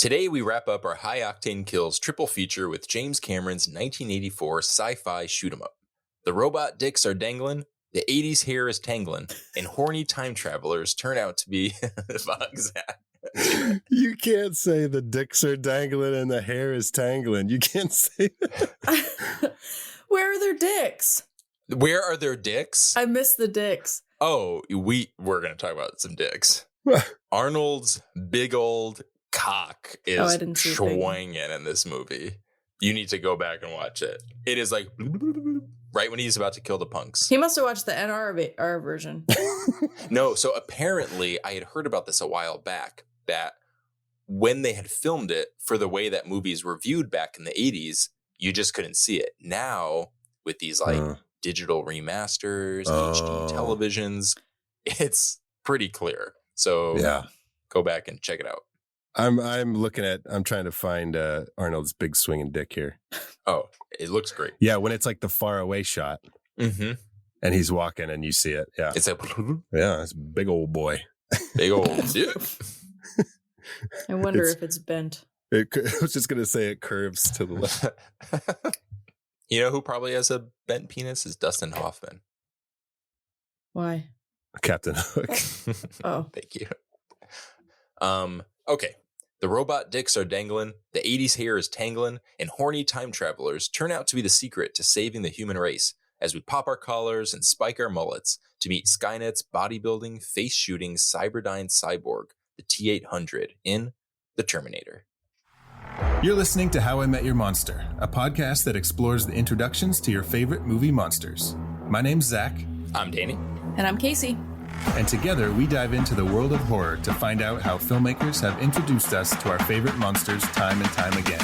Today we wrap up our High Octane Kills triple feature with James Cameron's 1984 sci-fi shoot-'em-up. The robot dicks are dangling, the 80s hair is tangling, and horny time travelers turn out to be... You can't say the dicks are dangling and the hair is tangling. You can't say that. Where are their dicks? Where are their dicks? I miss the dicks. Oh, we're going to talk about some dicks. Arnold's big old cock is swinging in this movie. You need to go back and watch it. It is like right when he's about to kill the punks. He must have watched the NR version. No, so apparently I had heard about this a while back, that when they had filmed it for the way that movies were viewed back in the 80s, you just couldn't see it. Now, with these like digital remasters, HD televisions, it's pretty clear. So go back and check it out. I'm trying to find Arnold's big swinging dick here. Oh, it looks great. Yeah, when it's like the far away shot. Mm-hmm. And he's walking and you see it. Yeah. It's like, yeah, it's a big old boy. Big old dick. I wonder if it's bent. I was just going to say it curves to the left. You know who probably has a bent penis is Dustin Hoffman. Why? Captain Hook. Oh. Thank you. Okay. The robot dicks are dangling, the 80s hair is tangling, and horny time travelers turn out to be the secret to saving the human race as we pop our collars and spike our mullets to meet Skynet's bodybuilding, face-shooting Cyberdyne cyborg, the T-800, in The Terminator. You're listening to How I Met Your Monster, a podcast that explores the introductions to your favorite movie monsters. My name's Zach. I'm Danny. And I'm Casey. And together we dive into the world of horror to find out how filmmakers have introduced us to our favorite monsters time and time again.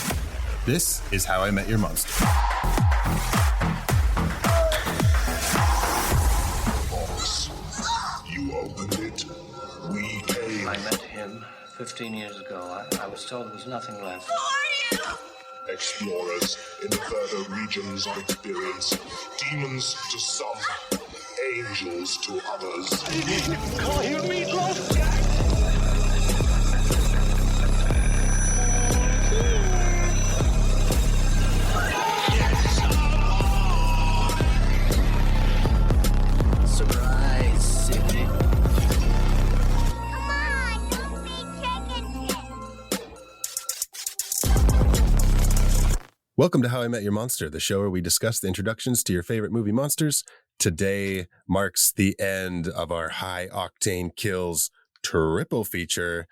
This is How I Met Your Monster. Boss, you opened it. We came. I met him 15 years ago. I was told there was nothing left. Who are you? Explorers in the further regions of experience. Demons to some, angels to others. Call you meatloaf? Surprise, Sydney. Come on, don't be chicken shit. Welcome to How I Met Your Monster, the show where we discuss the introductions to your favorite movie monsters. Today marks the end of our High Octane Kills triple feature,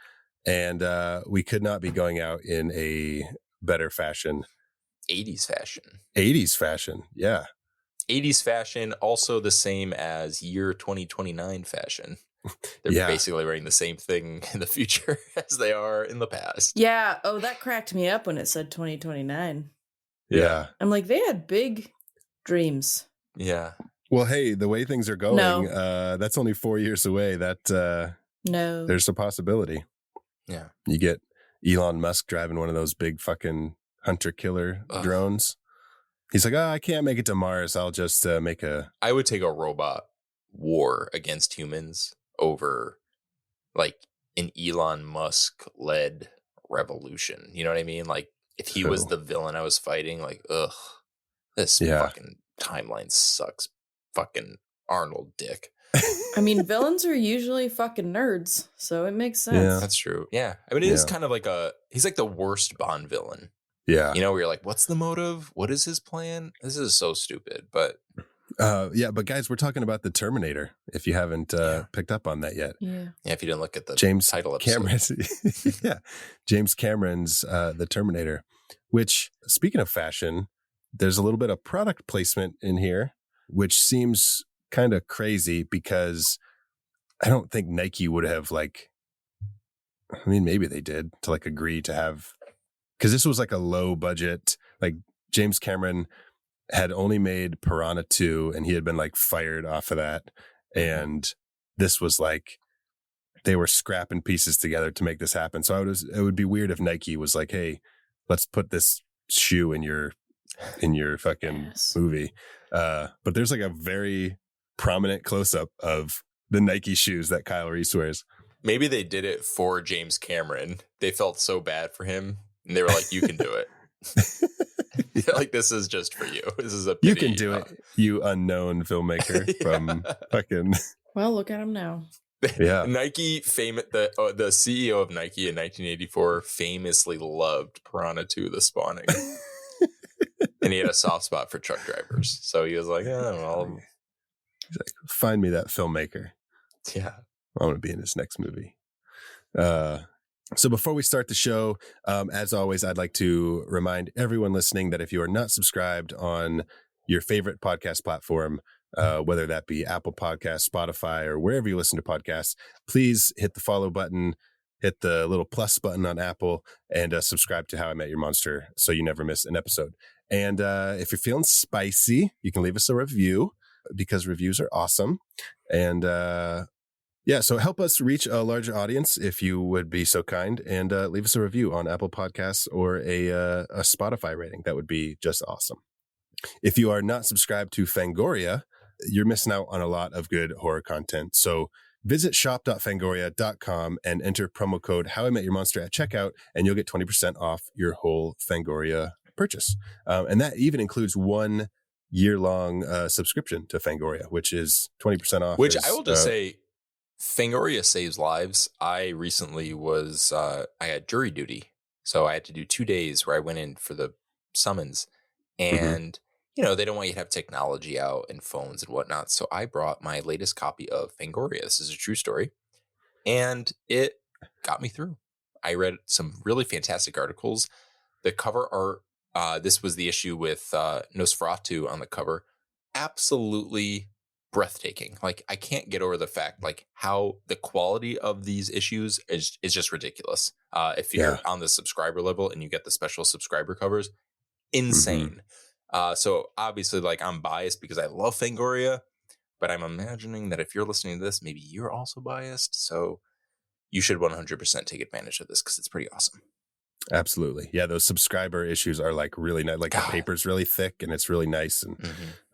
and we could not be going out in a better fashion. 80s fashion. 80s fashion, yeah. 80s fashion, also the same as year 2029 fashion. They're basically wearing the same thing in the future as they are in the past. Yeah. Oh, that cracked me up when it said 2029. Yeah. I'm like, they had big dreams. Yeah. Well, hey, the way things are going, that's only 4 years away. That No. There's a possibility. Yeah. You get Elon Musk driving one of those big fucking hunter-killer drones. He's like, I can't make it to Mars. I'll just make a... I would take a robot war against humans over like an Elon Musk-led revolution. You know what I mean? Like if he was the villain I was fighting, like, this fucking timeline sucks. Fucking Arnold dick. I mean, villains are usually fucking nerds, so it makes sense. Yeah. That's true. Yeah. I mean, it is kind of like he's like the worst Bond villain. Yeah. You know, where you're like, what's the motive? What is his plan? This is so stupid, but... but guys, we're talking about the Terminator, if you haven't picked up on that yet. Yeah. Yeah, if you didn't look at the title episode. James Cameron's The Terminator, which, speaking of fashion, there's a little bit of product placement in here, which seems kind of crazy because I don't think Nike would have maybe they did to agree to have, because this was like a low budget, like James Cameron had only made Piranha 2 and he had been fired off of that. And this was they were scrapping pieces together to make this happen. So it would be weird if Nike was like, hey, let's put this shoe in your fucking movie. But there's a very prominent close up of the Nike shoes that Kyle Reese wears. Maybe they did it for James Cameron. They felt so bad for him, and they were like, "You can do it." Like, this is just for you. This is a pity. You can do it, you unknown filmmaker from fucking. Well, look at him now. Yeah. Nike the CEO of Nike in 1984 famously loved Piranha 2: The Spawning. And he had a soft spot for truck drivers. So he was like, oh, well. He's like, find me that filmmaker. Yeah. I want to be in his next movie. So before we start the show, as always, I'd like to remind everyone listening that if you are not subscribed on your favorite podcast platform, whether that be Apple Podcasts, Spotify, or wherever you listen to podcasts, please hit the follow button, hit the little plus button on Apple, and subscribe to How I Met Your Monster so you never miss an episode. And if you're feeling spicy, you can leave us a review because reviews are awesome. And so help us reach a larger audience if you would be so kind, and leave us a review on Apple Podcasts or a Spotify rating. That would be just awesome. If you are not subscribed to Fangoria, you're missing out on a lot of good horror content. So visit shop.fangoria.com and enter promo code How I Met Your Monster at checkout, and you'll get 20% off your whole Fangoria purchase. And that even includes 1 year-long subscription to Fangoria, which is 20% off. Which I will just say, Fangoria saves lives. I recently I had jury duty. So I had to do 2 days where I went in for the summons. And, they don't want you to have technology out and phones and whatnot. So I brought my latest copy of Fangoria. This is a true story. And it got me through. I read some really fantastic articles. The cover art, this was the issue with Nosferatu on the cover. Absolutely breathtaking. Like, I can't get over the fact, like, how the quality of these issues is just ridiculous. If you're on the subscriber level and you get the special subscriber covers, insane. So obviously, like, I'm biased because I love Fangoria, but I'm imagining that if you're listening to this, maybe you're also biased. So you should 100% take advantage of this because it's pretty awesome. Absolutely. Yeah, those subscriber issues are like really nice. Like, the paper's really thick and it's really nice. And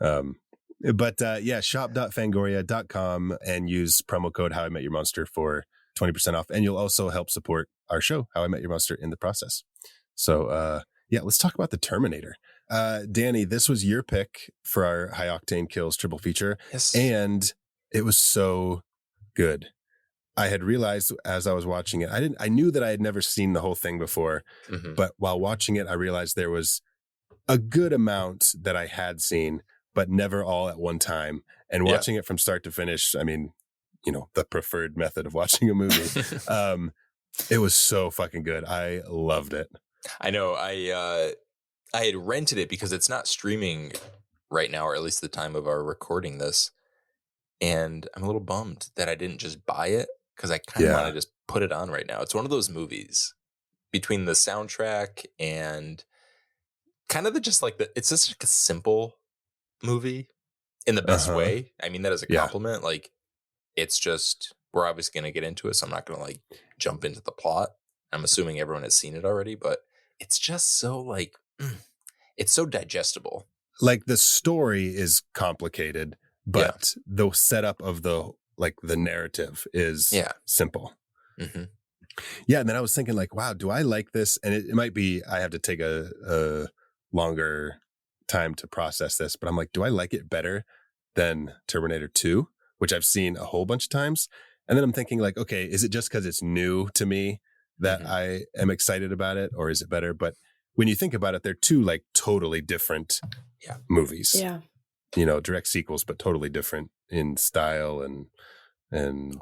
shop.fangoria.com and use promo code How I Met Your Monster for 20% off. And you'll also help support our show, How I Met Your Monster, in the process. So let's talk about the Terminator. Danny, this was your pick for our High Octane Kills triple feature. Yes. And it was so good. I had realized as I was watching it, I knew that I had never seen the whole thing before, but while watching it, I realized there was a good amount that I had seen, but never all at one time. And watching it from start to finish, I mean, the preferred method of watching a movie. It was so fucking good. I loved it. I know. I had rented it because it's not streaming right now, or at least the time of our recording this. And I'm a little bummed that I didn't just buy it because I kind of want to just put it on right now. It's one of those movies between the soundtrack and kind of it's just like a simple movie in the best way. I mean that as a compliment. Like, it's just, we're obviously going to get into it, so I'm not going to like jump into the plot. I'm assuming everyone has seen it already, but it's just so like, it's so digestible. Like, the story is complicated, but the setup of the narrative is simple. Yeah. And then I was thinking, like, wow, do I like this? And it might be, I have to take a longer time to process this, but I'm like, do I like it better than Terminator 2, which I've seen a whole bunch of times? And then I'm thinking, like, okay, is it just because it's new to me that I am excited about it, or is it better? But when you think about it, they're two like totally different movies. Yeah. Direct sequels, but totally different in style and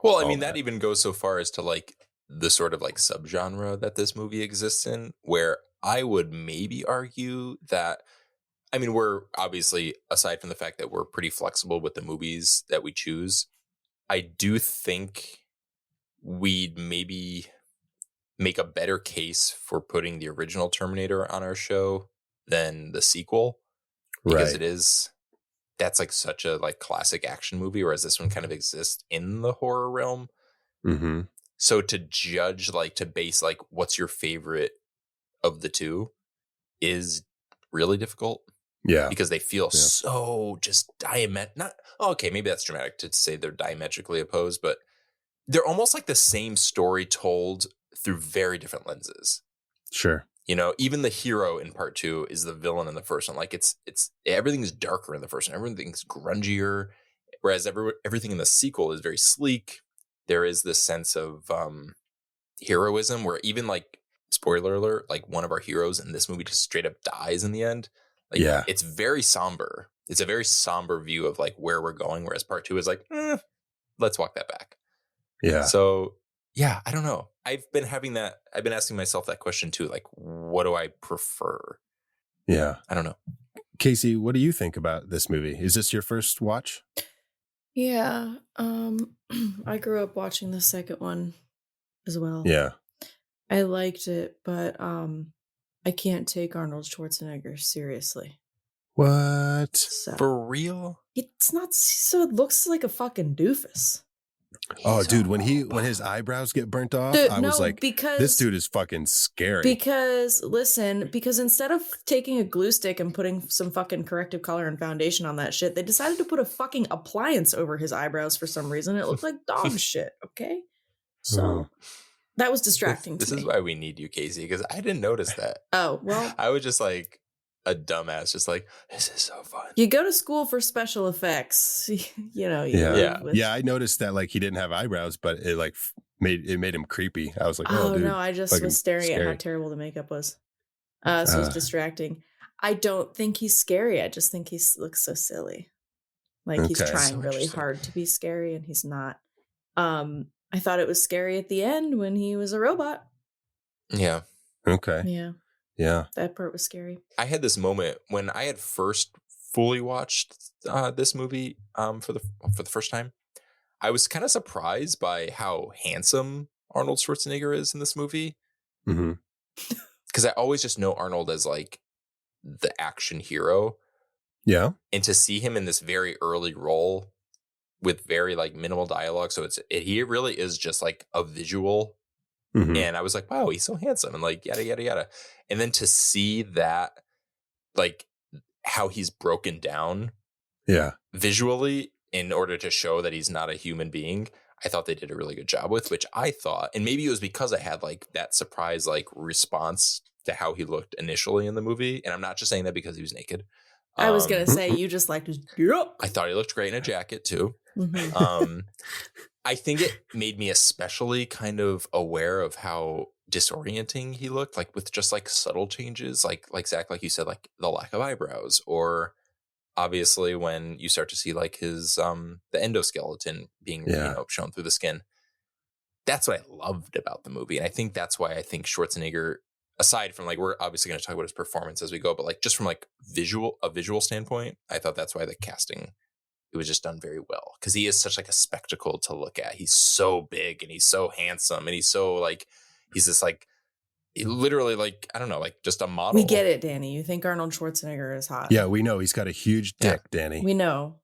well, I mean, that even goes so far as to like the sort of like subgenre that this movie exists in, where I would maybe argue that, I mean, we're obviously, aside from the fact that we're pretty flexible with the movies that we choose, I do think we'd maybe make a better case for putting the original Terminator on our show than the sequel, because that's like such a like classic action movie, whereas this one kind of exists in the horror realm. So to judge, like, to base like what's your favorite of the two is really difficult. Yeah, because they feel so just maybe that's dramatic to say they're diametrically opposed, but they're almost like the same story told through very different lenses. Sure. You know, even the hero in part 2 is the villain in the first one. Like it's everything's darker in the first one. Everything's grungier, whereas everything in the sequel is very sleek. There is this sense of heroism where even like, spoiler alert, like one of our heroes in this movie just straight up dies in the end. Like, Yeah. it's very somber. It's a very somber view of like where we're going. Whereas part 2 is like, let's walk that back. Yeah. So yeah, I don't know. I've been asking myself that question too. Like, what do I prefer? Yeah. I don't know. Casey, what do you think about this movie? Is this your first watch? Yeah. I grew up watching the second one as well. Yeah. I liked it, but I can't take Arnold Schwarzenegger seriously. What? So For real? it's not so it looks like a fucking doofus. Oh, He's dude, a when robot. his eyebrows get burnt off, Dude, I was like, because this dude is fucking scary. Because instead of taking a glue stick and putting some fucking corrective color and foundation on that shit, they decided to put a fucking appliance over his eyebrows for some reason. It looked like dog shit, okay? So that was distracting This to me. is why we need you, Casey, because I didn't notice that. Oh, well, I was just like a dumbass, just like, this is so fun. you go to school for special effects. You know, you Yeah. live with- Yeah, I noticed that like he didn't have eyebrows, but it like made him creepy. I was like, Oh, dude. no, I just fucking was staring at how scary. terrible the makeup was. So it was distracting. I don't think he's scary. I just think he looks so silly. Like he's Okay. trying So really interesting. hard to be scary and he's not. I thought it was scary at the end when he was a robot. Yeah. Okay. Yeah, Yeah. that part was scary. I had this moment when I had first fully watched this movie for the first time. I was kind of surprised by how handsome Arnold Schwarzenegger is in this movie. Mm-hmm. Because I always just know Arnold as like the action hero. Yeah. And to see him in this very early role with very like minimal dialogue. So he really is just like a visual. Mm-hmm. And I was like, wow, he's so handsome and like yada, yada, yada. And then to see that, like how he's broken down Yeah. visually in order to show that he's not a human being, I thought they did a really good job with, which I thought, and maybe it was because I had like that surprise, like response to how he looked initially in the movie. And I'm not just saying that because he was naked. I was going to say, you just liked his look. I thought he looked great in a jacket too. Mhm. I think it made me especially kind of aware of how disorienting he looked, like with just like subtle changes, like Zach, like you said, like the lack of eyebrows, or obviously when you start to see like his the endoskeleton being shown through the skin. That's what I loved about the movie, and I think that's why I think Schwarzenegger, aside from like we're obviously going to talk about his performance as we go, but like just from like a visual standpoint, I thought that's why the casting, it was just done very well, because he is such like a spectacle to look at. He's so big and he's so handsome and he's so like he's this like literally like I don't know, like just a model. We get it, Danny. You think Arnold Schwarzenegger is hot. Yeah, we know he's got a huge dick, Danny. We know.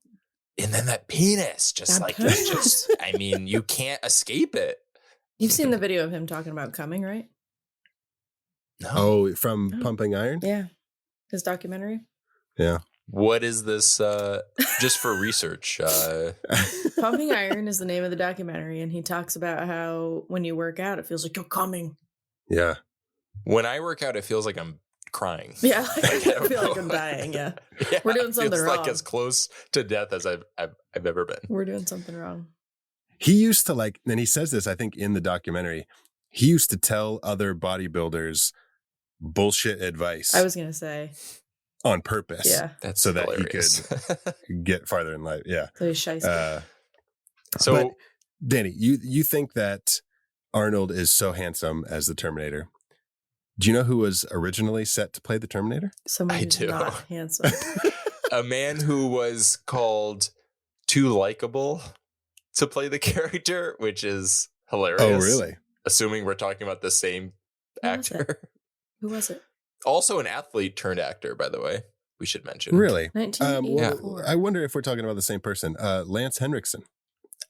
And then that penis, just That like penis. it's just I mean, you can't escape it. You've seen the video of him talking about coming, right? No. Oh, from Pumping Iron? Yeah. His documentary. Yeah. What is this? Just for research. Pumping Iron is the name of the documentary, and he talks about how when you work out, it feels like you're coming. Yeah. When I work out, it feels like I'm crying. Yeah, I don't feel like know. I'm dying. Yeah, Yeah, We're doing it something feels wrong. like as close to death as I've ever been. we're doing something wrong. He used to like, and he says this, I think, in the documentary, he used to tell other bodybuilders bullshit advice I was gonna say, on purpose. yeah. That's So that he hilarious. could get farther in life. Yeah. So he's shiesty. So But, Danny, you think that Arnold is so handsome as the Terminator. Do you know who was originally set to play the Terminator? Someone I who's do. not handsome. a man who was called too likable to play the character, which is hilarious. Oh, really? Assuming we're talking about the same Who was it? actor. Who was it? Also an athlete turned actor, by the way. We should mention. Really? 1984. I wonder if we're talking about the same person. Lance Henriksen.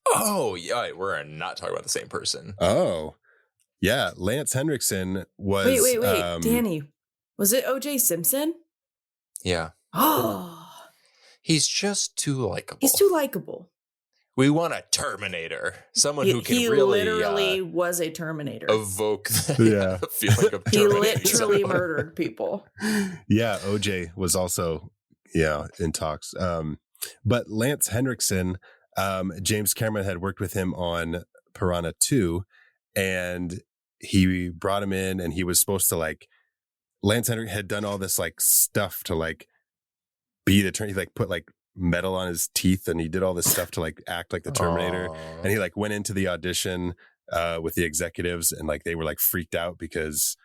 Oh, yeah. We're not talking about the same person. Oh, yeah. Lance Henriksen was. Wait. Danny, was it O.J. Simpson? Yeah. Oh, He's just too likable. he's too likable. We want a Terminator, someone who can he really literally was a Terminator. Someone who can he really literally was a Terminator. evoke the feeling of He terminating literally someone. murdered people. Yeah, OJ was also in talks. But Lance Henriksen, James Cameron had worked with him on Piranha 2, and he brought him in, and he was supposed to like Lance Henriksen had done all this like stuff to like be the he like put like metal on his teeth, and he did all this stuff to like act like the Terminator. Aww. And he like went into the audition with the executives, and like they were like freaked out because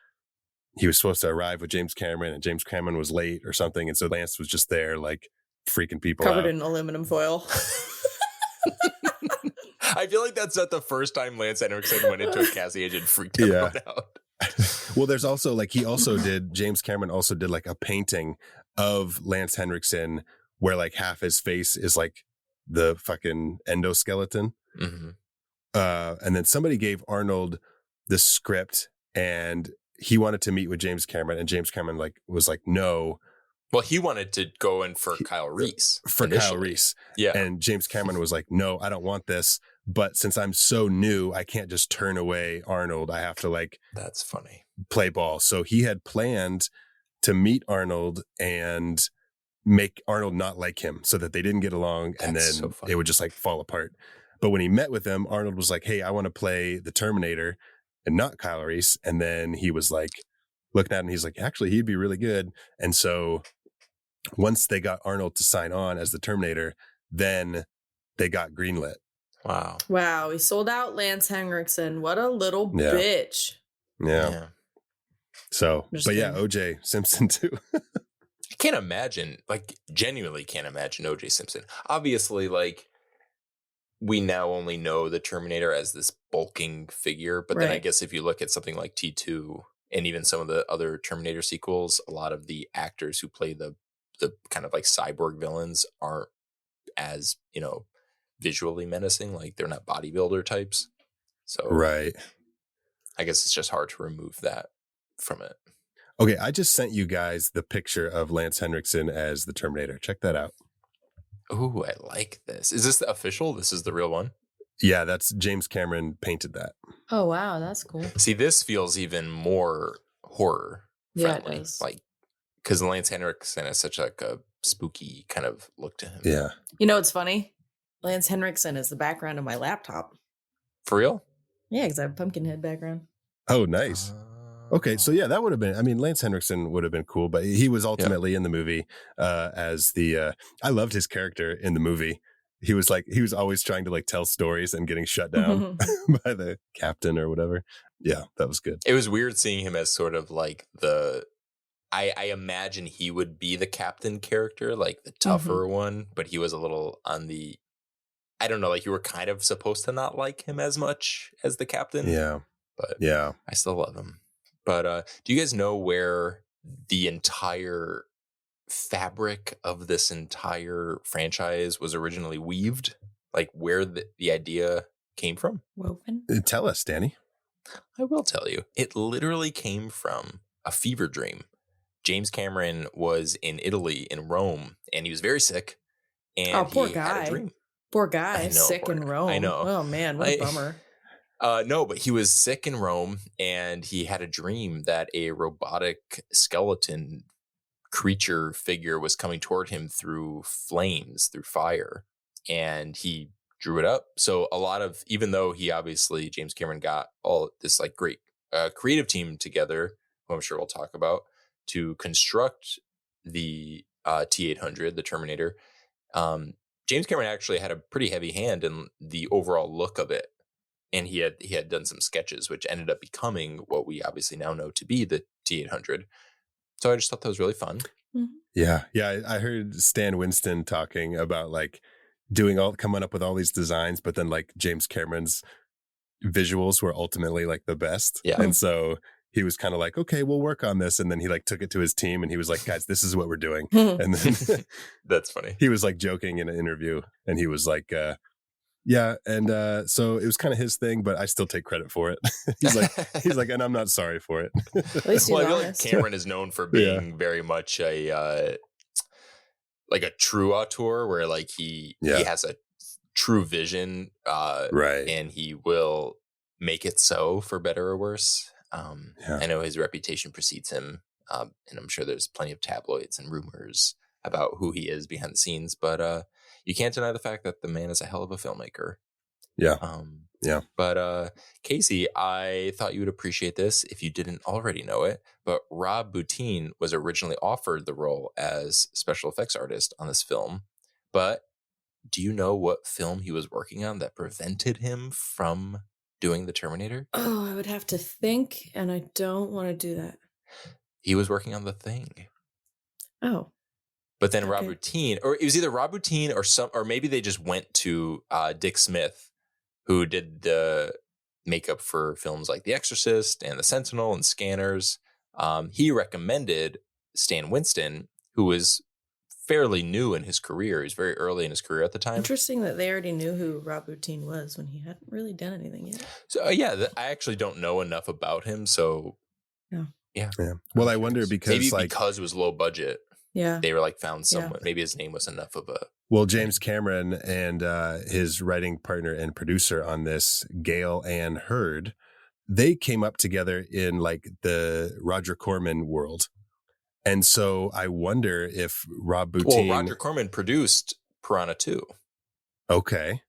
he was supposed to arrive with James Cameron, and James Cameron was late or something, and so Lance was just there like freaking people Covered out. in aluminum foil. I feel like that's not the first time Lance Henriksen went into a casting agent and freaked everyone out. Well, there's also like James Cameron also did like a painting of Lance Henriksen where like half his face is like the fucking endoskeleton. Mm-hmm. And then somebody gave Arnold the script, and he wanted to meet with James Cameron, and James Cameron like was like, no. Well, he wanted to go in for Kyle Reese. For initially. Kyle Reese. Yeah. And James Cameron was like, no, I don't want this. But since I'm so new, I can't just turn away Arnold. I have to like That's funny. play ball. So he had planned to meet Arnold and make Arnold not like him so that they didn't get along. And That's then so funny. it would just like fall apart. But when he met with him, Arnold was like, hey, I want to play the Terminator and not Kyle Reese. And then he was like, looking at him, he's like, actually, he'd be really good. And so once they got Arnold to sign on as the Terminator, then they got greenlit. Wow. Wow, he sold out Lance Henriksen. What a little Yeah. bitch. Yeah. So, Just but yeah, kidding. OJ Simpson too. I can't imagine, like, genuinely can't imagine O.J. Simpson. Obviously, like, we now only know the Terminator as this bulking figure, but then I Right. guess if you look at something like T2 and even some of the other Terminator sequels, a lot of the actors who play the kind of like cyborg villains aren't as, visually menacing. Like, they're not bodybuilder types. So Right. I guess it's just hard to remove that from it. Okay, I just sent you guys the picture of Lance Henriksen as the Terminator. Check that out. Ooh, I like this. Is this the official? This is the real one? Yeah, that's James Cameron painted that. Oh, wow, that's cool. See, this feels even more horror Yeah, it friendly. does. Like, because Lance Henriksen has such like a spooky kind of look to him. Yeah. You know what's funny? Lance Henriksen is the background of my laptop. For real? Yeah, because I have a Pumpkinhead background. Oh, nice. Okay, so yeah, that would have been, I mean, Lance Henriksen would have been cool, but he was ultimately in the movie as the, I loved his character in the movie. He was always trying to like tell stories and getting shut down by the captain or whatever. Yeah, that was good. It was weird seeing him as sort of like I imagine he would be the captain character, like the tougher one, but he was a little on the, I don't know, like you were kind of supposed to not like him as much as the captain. Yeah. But yeah, I still love him. But do you guys know where the entire fabric of this entire franchise was originally weaved? Like where the idea came from? Woven? Tell us, Danny. I will tell you. It literally came from a fever dream. James Cameron was in Italy, in Rome, and he was very sick. And poor he guy. had a dream. Poor guy, I know, sick poor in guy. Rome. I know. Oh, man, what a bummer. No, but he was sick in Rome, and he had a dream that a robotic skeleton creature figure was coming toward him through flames, through fire, and he drew it up. So a lot of, even though James Cameron got all this like great creative team together, who I'm sure we'll talk about, to construct the T-800, the Terminator, James Cameron actually had a pretty heavy hand in the overall look of it. And he had done some sketches, which ended up becoming what we obviously now know to be the T-800. So I just thought that was really fun. Yeah. I heard Stan Winston talking about like coming up with all these designs, but then like James Cameron's visuals were ultimately like the best. Yeah. And so he was kind of like, okay, we'll work on this. And then he like took it to his team and he was like, guys, this is what we're doing. And then That's funny. he was like joking in an interview and he was like, yeah. And so it was kind of his thing, but I still take credit for it. he's like, and I'm not sorry for it. At least Well, I he's feel like honest. Cameron is known for being very much a like a true auteur, where like he has a true vision, Right. and he will make it so for better or worse. Yeah. I know his reputation precedes him, and I'm sure there's plenty of tabloids and rumors about who he is behind the scenes, but you can't deny the fact that the man is a hell of a filmmaker. Yeah. Yeah. But Casey, I thought you would appreciate this if you didn't already know it, but Rob Bottin was originally offered the role as special effects artist on this film. But do you know what film he was working on that prevented him from doing the Terminator? Oh, I would have to think, and I don't want to do that. He was working on The Thing. Oh. But then Rob Okay. Bottin, or it was either Rob Bottin or maybe they just went to Dick Smith, who did the makeup for films like The Exorcist and The Sentinel and Scanners. He recommended Stan Winston, who was fairly new in his career. He was very early in his career at the time. Interesting that they already knew who Rob Bottin was when he hadn't really done anything yet. So I actually don't know enough about him. So yeah. Well, I wonder because maybe like because it was low budget, Yeah. they were like found someone. Maybe his name was enough of a. well, James Cameron and his writing partner and producer on this, Gail Ann Hurd, they came up together in like the Roger Corman world. And so I wonder if Rob Bottin. Well, Roger Corman produced Piranha 2. Okay.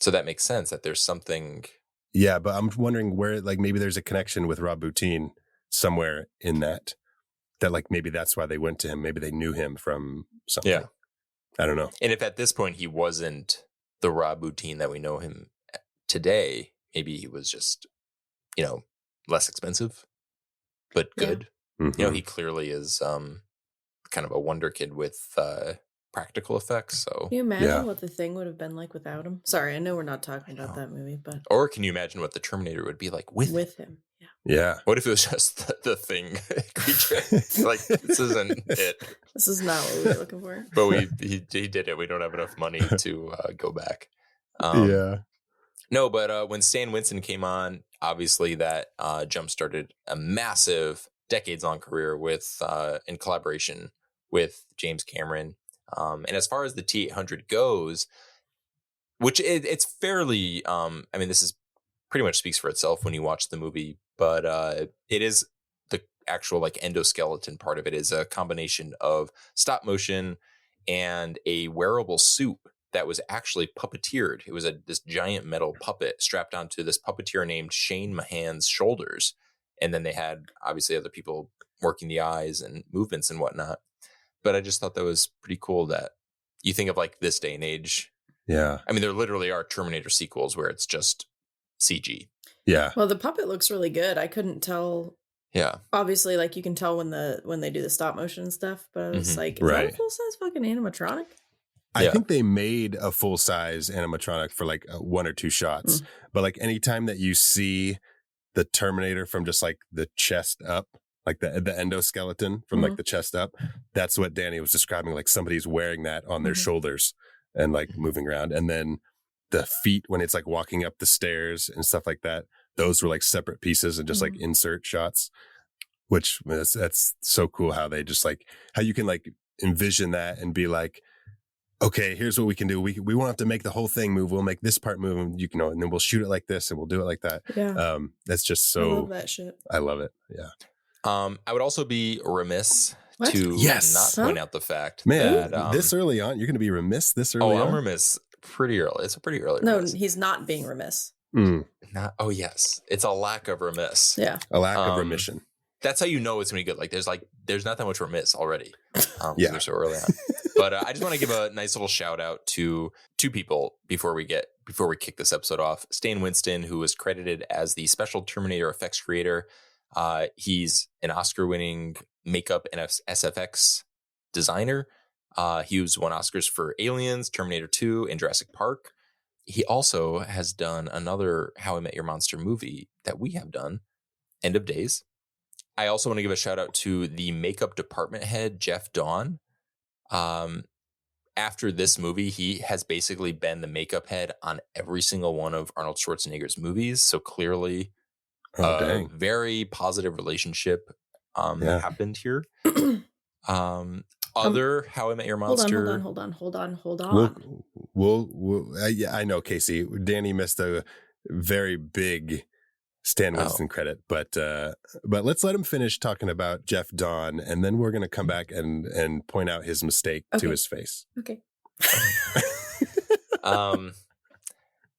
So that makes sense that there's something. Yeah, but I'm wondering where, like, maybe there's a connection with Rob Bottin somewhere in that like maybe that's why they went to him. Maybe they knew him from something. Yeah. I don't know. And if at this point he wasn't the Rob Bottin that we know him today, maybe he was just, less expensive, but good. Mhm. He clearly is kind of a wonder kid with practical effects. So, Can you imagine Yeah. what The Thing would have been like without him? Sorry, I know we're not talking about that movie, but or can you imagine what the Terminator would be like with him? with him. Yeah. Yeah. What if it was just the Thing creature? Like, this isn't it. This is not what we were looking for. But he did it. We don't have enough money to go back. Yeah. No, but when Stan Winston came on, obviously that jump-started a massive decades-long career with in collaboration with James Cameron. And as far as the T-800 goes, which it's fairly, this is pretty much speaks for itself when you watch the movie, but it is the actual like endoskeleton part of it is a combination of stop motion and a wearable suit that was actually puppeteered. It was this giant metal puppet strapped onto this puppeteer named Shane Mahan's shoulders. And then they had obviously other people working the eyes and movements and whatnot. But I just thought that was pretty cool that you think of like this day and age. Yeah. I mean, there literally are Terminator sequels where it's just CG. Yeah. Well, the puppet looks really good. I couldn't tell. Yeah. Obviously, like you can tell when they do the stop motion and stuff, but I was like, is that Right. a full size fucking animatronic? I Yeah. think they made a full size animatronic for like one or two shots, but like anytime that you see the Terminator from just like the chest up, like the endoskeleton from like the chest up, that's what Danny was describing. Like somebody's wearing that on their shoulders and like moving around. And then the feet, when it's like walking up the stairs and stuff like that, those were like separate pieces and just like insert shots, which that's so cool how they just like, how you can like envision that and be like, okay, here's what we can do. We won't have to make the whole thing move. We'll make this part move, and and then we'll shoot it like this, and we'll do it like that. Yeah. That's just so. I love that shit. I love it. Yeah. I would also be remiss What? to Yes. not point out the fact Man, that this early on, you're going to be remiss this early on? I'm remiss pretty early. It's a pretty early No, remiss. he's not being remiss. Oh yes, it's a lack of remiss. Yeah. A lack of remission. That's how you know it's gonna be good. Like there's not that much remiss already. Yeah. They're so early on. But I just want to give a nice little shout out to two people before we kick this episode off. Stan Winston, who was credited as the special Terminator effects creator. He's an Oscar-winning makeup and SFX designer. He won Oscars for Aliens, Terminator 2, and Jurassic Park. He also has done another How I Met Your Monster movie that we have done, End of Days. I also want to give a shout out to the makeup department head, Jeff Dawn. After this movie, he has basically been the makeup head on every single one of Arnold Schwarzenegger's movies. So clearly, a very positive relationship happened here. Other How I Met Your Monster. Hold on. I know, Casey. Danny missed a very big Stan Winston credit, but let's let him finish talking about Jeff Dawn, and then we're going to come back and point out his mistake to his face. Okay.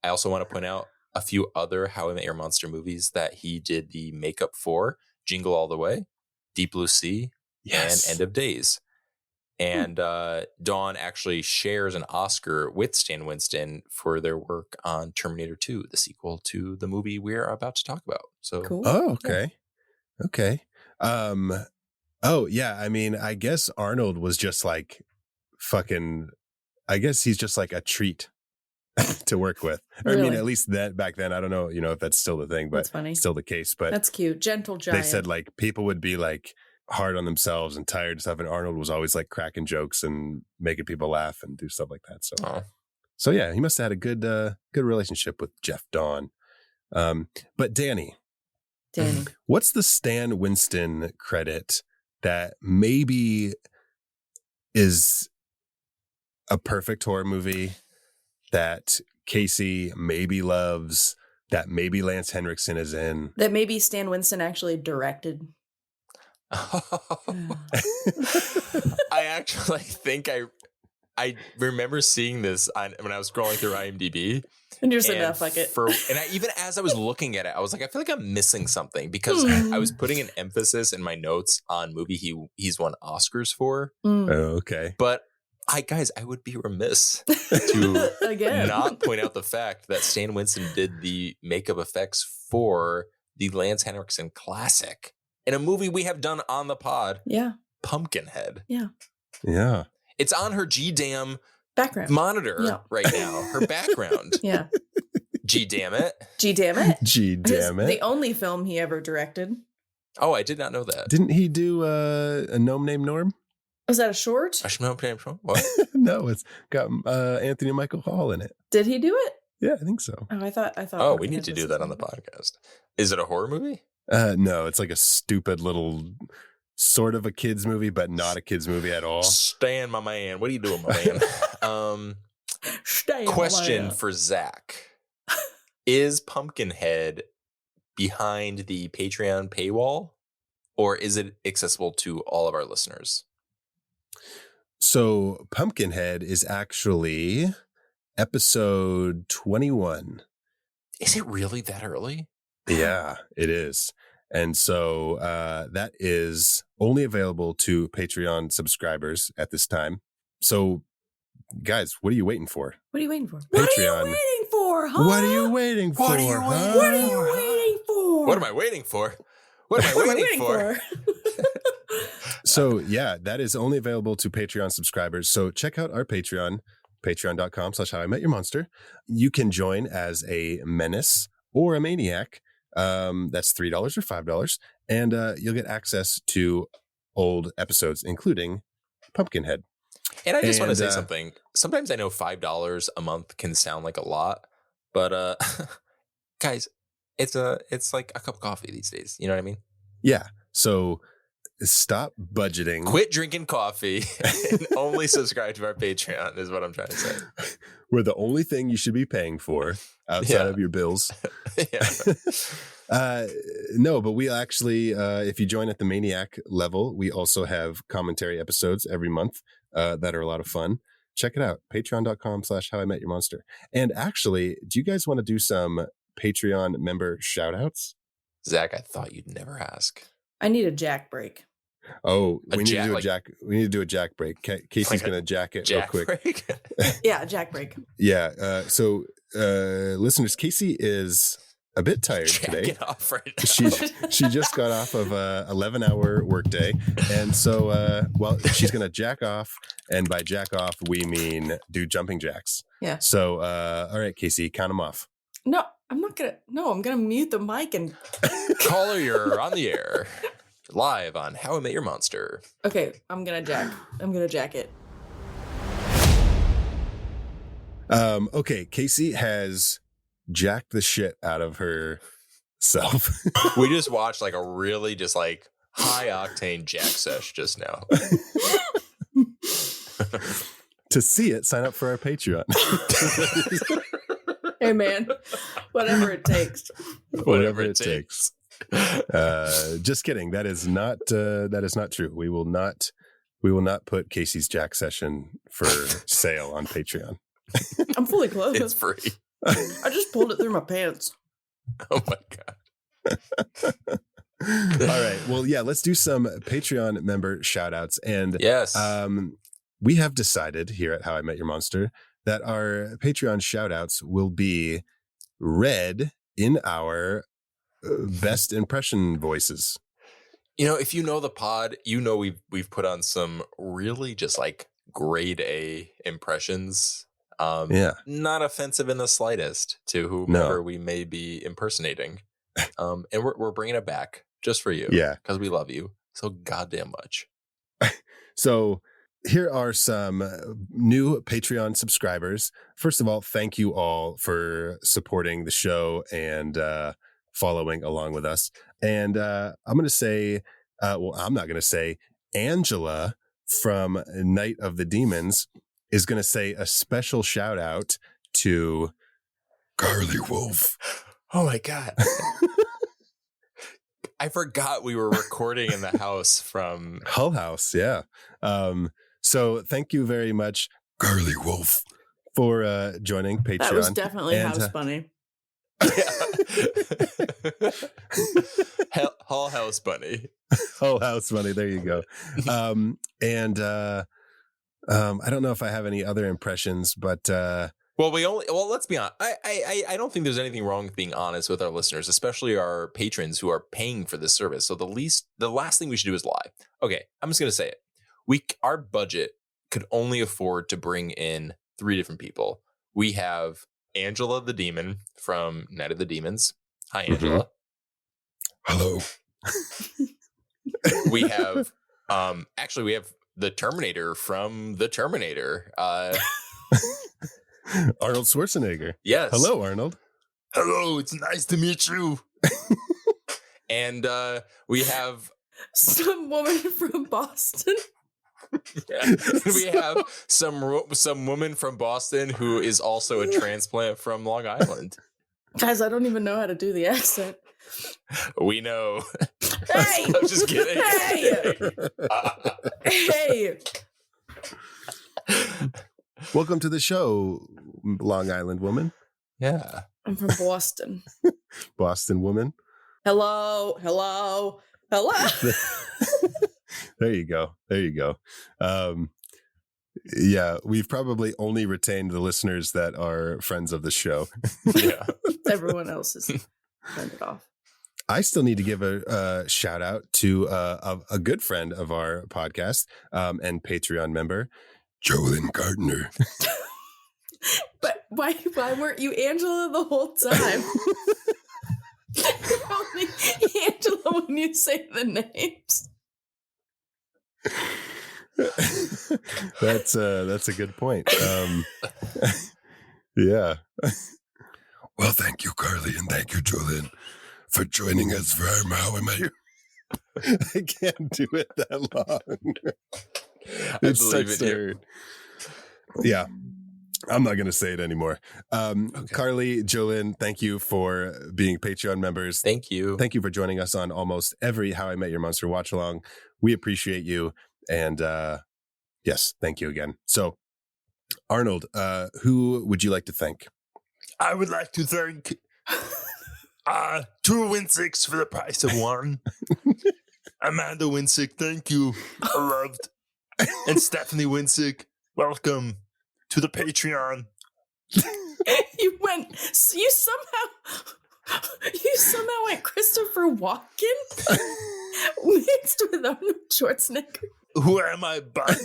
I also want to point out a few other How I Met Your Monster movies that he did the makeup for: Jingle All the Way, Deep Blue Sea, and End of Days. And Dawn actually shares an Oscar with Stan Winston for their work on Terminator 2, the sequel to the movie we're about to talk about. So Cool. Oh, okay. Yeah. Okay. Oh, yeah. I mean, I guess Arnold was just like fucking, I guess he's just like a treat to work with. Really? I mean, at least that back then, I don't know, if that's still the thing, but That's funny. still the case. But That's cute. Gentle giant. they said like people would be like hard on themselves and tired and stuff, and Arnold was always like cracking jokes and making people laugh and do stuff like that. So yeah, he must have had a good relationship with Jeff Dawn. But Danny, what's the Stan Winston credit that maybe is a perfect horror movie that Casey maybe loves, that maybe Lance Henriksen is in, that maybe Stan Winston actually directed? I actually think I remember seeing this when I was scrolling through IMDb. And you're saying, fuck it. Even as I was looking at it, I was like, I feel like I'm missing something, because I was putting an emphasis in my notes on movie he's won Oscars for. Oh, okay. But I would be remiss to Again. not point out the fact that Stan Winston did the makeup effects for the Lance Henriksen classic in a movie we have done on the pod. Yeah. Pumpkinhead. Yeah. Yeah. It's on her G-damn background monitor right now. Her background. Yeah. G-damn it. G-damn it. G-damn it. The only film he ever directed. Oh, I did not know that. Didn't he do a Gnome Named Norm? Was that a short? What? No, it's got Anthony Michael Hall in it. Did he do it? Yeah, I think so. Oh, I thought. Oh, we need to do that on the podcast. Is it a horror movie? No, it's like a stupid little sort of a kids movie, but not a kids movie at all. Stan, my man. What are you doing, my man? Question for Zach. Is Pumpkinhead behind the Patreon paywall, or is it accessible to all of our listeners? So Pumpkinhead is actually episode 21. Is it really that early? Yeah, it is. And so that is only available to Patreon subscribers at this time. So guys, what are you waiting for? What are you waiting for? Patreon. What are you waiting for, huh? What are you waiting for? What are you waiting for? What am I waiting for? What am I waiting for? So yeah, that is only available to Patreon subscribers. So check out our Patreon, patreon.com/howimetyourmonster. You can join as a menace or a maniac. That's $3 or $5. And you'll get access to old episodes, including Pumpkinhead. And I just want to say something. Sometimes I know $5 a month can sound like a lot, but guys, it's like a cup of coffee these days. You know what I mean? Yeah. So stop budgeting. Quit drinking coffee and only subscribe to our Patreon is what I'm trying to say. We're the only thing you should be paying for outside of your bills. No, but we actually, if you join at the Maniac level, we also have commentary episodes every month that are a lot of fun. Check it out. Patreon.com/howimetyourmonster. And actually, do you guys want to do some Patreon member shout outs? Zach, I thought you'd never ask. I need a jack break. Oh, we need to do a jack. We need to do a jack break. Casey's going to jack it real quick. Break? Yeah, jack break. Yeah. So, listeners, Casey is a bit tired today. Jack it off right now. She just got off of a 11-hour workday, and so she's going to jack off, and by jack off we mean do jumping jacks. Yeah. So, all right, Casey, count them off. No, I'm not gonna. No, I'm gonna mute the mic and. Caller, you're on the air. Live on How I Met Your Monster. Okay, I'm gonna jack it. Okay, Casey has jacked the shit out of herself. We just watched like a really just like high octane jack sesh just now. To see it, sign up for our Patreon. Hey man, whatever it takes. Whatever it takes. Just kidding. That is not true. We will not put Casey's Jack session for sale on Patreon. I'm fully clothed. It's free. I just pulled it through my pants. Oh my God. All right. Well, yeah, let's do some Patreon member shout outs. And Yes. we have decided here at How I Met Your Monster that our Patreon shout outs will be read in our best impression voices. You know, if you know the pod, you know we've put on some really just like grade A impressions. Not offensive in the slightest to whomever we may be impersonating. And we're bringing it back just for you. Yeah. Because we love you so goddamn much. So here are some new Patreon subscribers. First of all, thank you all for supporting the show and following along with us. And I'm going to say, I'm not going to say, Angela from Night of the Demons is going to say a special shout out to Carly Wolf. Oh my God. I forgot we were recording in the house from Hull House. Yeah. So thank you very much, Carly Wolf, for joining Patreon. That was definitely House Bunny. Hull House Bunny. Hull House Bunny. There you go. I don't know if I have any other impressions, but let's be honest. I don't think there's anything wrong with being honest with our listeners, especially our patrons who are paying for this service. So the last thing we should do is lie. Okay, I'm just gonna say it. Our budget could only afford to bring in 3 different people. We have Angela the Demon from Night of the Demons. Hi, Angela. Hello. We have we have the Terminator from the Terminator. Arnold Schwarzenegger. Yes. Hello, Arnold. Hello, it's nice to meet you. And we have some woman from Boston. Yeah. We have some woman from Boston who is also a transplant from Long Island. Guys, I don't even know how to do the accent. We know. Hey! I'm just kidding. Hey! Welcome to the show, Long Island woman. Yeah. I'm from Boston. Boston woman. Hello. There you go. Yeah, we've probably only retained the listeners that are friends of the show. Yeah. Everyone else is turned it off. I still need to give a shout out to a good friend of our podcast and Patreon member, Jolyn Gardner. But why weren't you Angela the whole time? You're only Angela when you say the names. That's a good point. Yeah. Well, thank you, Carly, and thank you, Jolyn, for joining us for our How I Met Your. I can't do it that long. I believe it here. Yeah. I'm not going to say it anymore. Okay. Carly, Jolyn, thank you for being Patreon members. Thank you. Thank you for joining us on almost every How I Met Your Monster watch along. We appreciate you. And yes, thank you again. So, Arnold, who would you like to thank? I would like to thank 2 Winsiks for the price of 1. Amanda Winsick, thank you. I loved. And Stephanie Winsick, welcome to the Patreon. You somehow went Christopher Walken mixed with Arnold Schwarzenegger. Who am I but,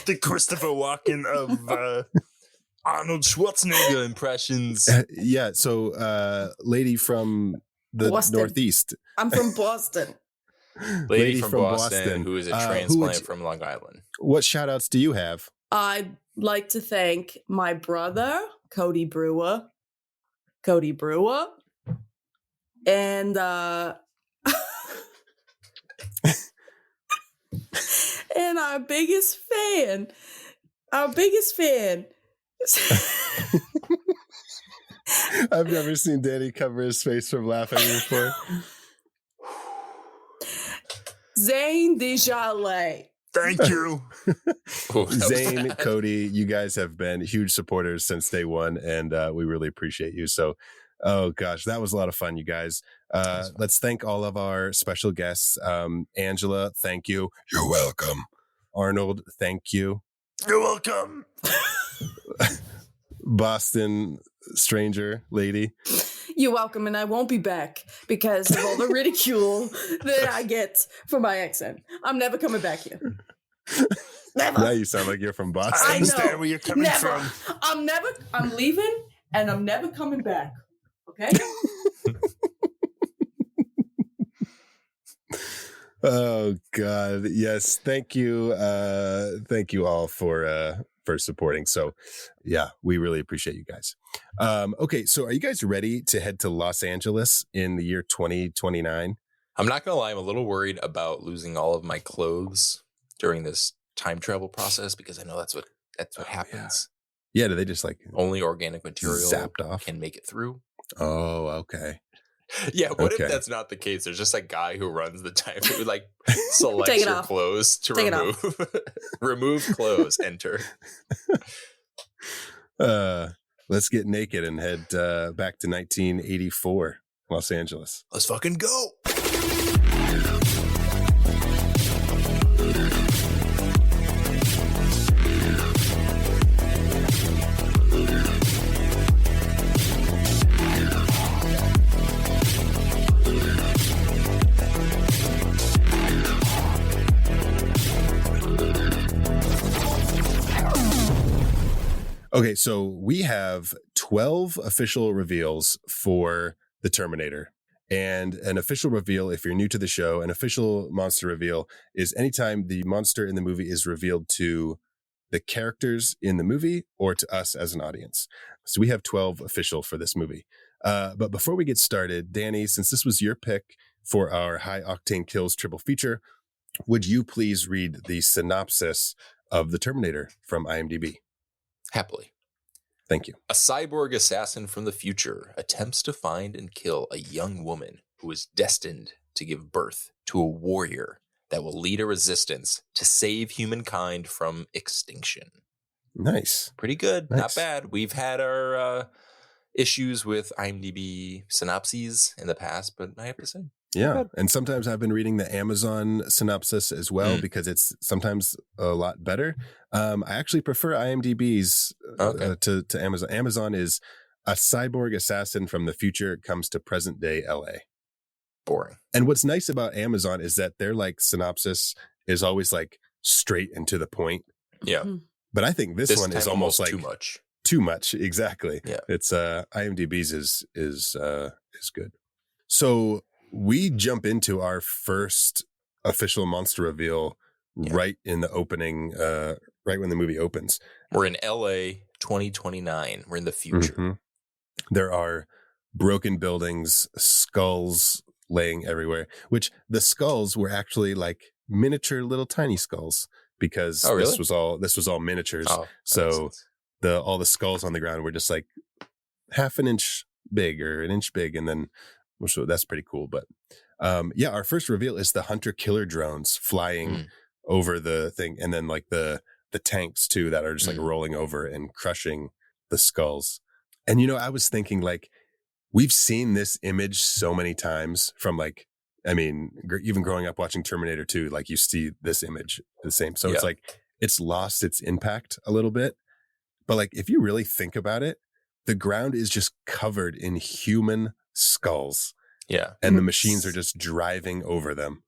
the Christopher Walken of Arnold Schwarzenegger impressions. Yeah, so lady from the Boston. Northeast. I'm from Boston. Lady from Boston who is a transplant from Long Island. What shout outs do you have? I'd like to thank my brother, Cody Brewer. And and our biggest fan. Our biggest fan. I've never seen Danny cover his face from laughing before. Zane Desjardins. Thank you. Oh, that was Zane, bad. Cody, you guys have been huge supporters since day one, and we really appreciate you. So, oh gosh, that was a lot of fun, you guys. Let's thank all of our special guests. Angela, thank you. You're welcome. Arnold, thank you. You're welcome. Boston stranger lady. You're welcome, and I won't be back because of all the ridicule that I get for my accent. I'm never coming back here. Never. Now you sound like you're from Boston. I I understand know. where you're coming Never. from. I'm leaving, and I'm never coming back. Okay? Oh God, yes. Thank you all for supporting. So yeah, we really appreciate you guys. Okay, so are you guys ready to head to Los Angeles in the year 2029? I'm not gonna lie, I'm a little worried about losing all of my clothes during this time travel process because I know that's what happens. Yeah, do they just like Only organic material zapped off? can make it through. Oh, okay. Yeah, what Okay. if that's not the case? There's just a guy who runs the time who like selects Take it your off. clothes to Take it remove. Remove clothes, enter. Let's get naked and head back to 1984, Los Angeles. Let's fucking go. Okay, so we have 12 official reveals for the Terminator. And an official reveal, if you're new to the show, an official monster reveal is anytime the monster in the movie is revealed to the characters in the movie or to us as an audience. So we have 12 official for this movie. But before we get started, Danny, since this was your pick for our High Octane Kills triple feature, would you please read the synopsis of the Terminator from IMDb? Happily. Thank you. A cyborg assassin from the future attempts to find and kill a young woman who is destined to give birth to a warrior that will lead a resistance to save humankind from extinction. Nice. Pretty good. Nice. Not bad. We've had our issues with IMDb synopses in the past, but I have to say, Yeah. And sometimes I've been reading the Amazon synopsis as well because it's sometimes a lot better. I actually prefer IMDb's to Amazon. Amazon is a cyborg assassin from the future comes to present day LA. boring. And what's nice about Amazon is that their like synopsis is always like straight and to the point. Yeah. But I think this one time is almost like too much. Too much, exactly. Yeah. It's IMDb's is good. So we jump into our first official monster reveal right in the opening, right when the movie opens. We're in LA 2029. We're in the future. Mhm. There are broken buildings, skulls laying everywhere, which the skulls were actually like miniature little tiny skulls because this was all miniatures. Oh, so all the skulls on the ground were just like half an inch big or an inch big. And then so that's pretty cool. But our first reveal is the hunter killer drones flying over the thing. And then like the tanks too, that are just like rolling over and crushing the skulls. And, you know, I was thinking like, we've seen this image so many times from like, I mean, even growing up watching Terminator 2, like you see this image the same. So it's like, it's lost its impact a little bit. But like, if you really think about it, the ground is just covered in human skulls. Yeah. And the machines are just driving over them.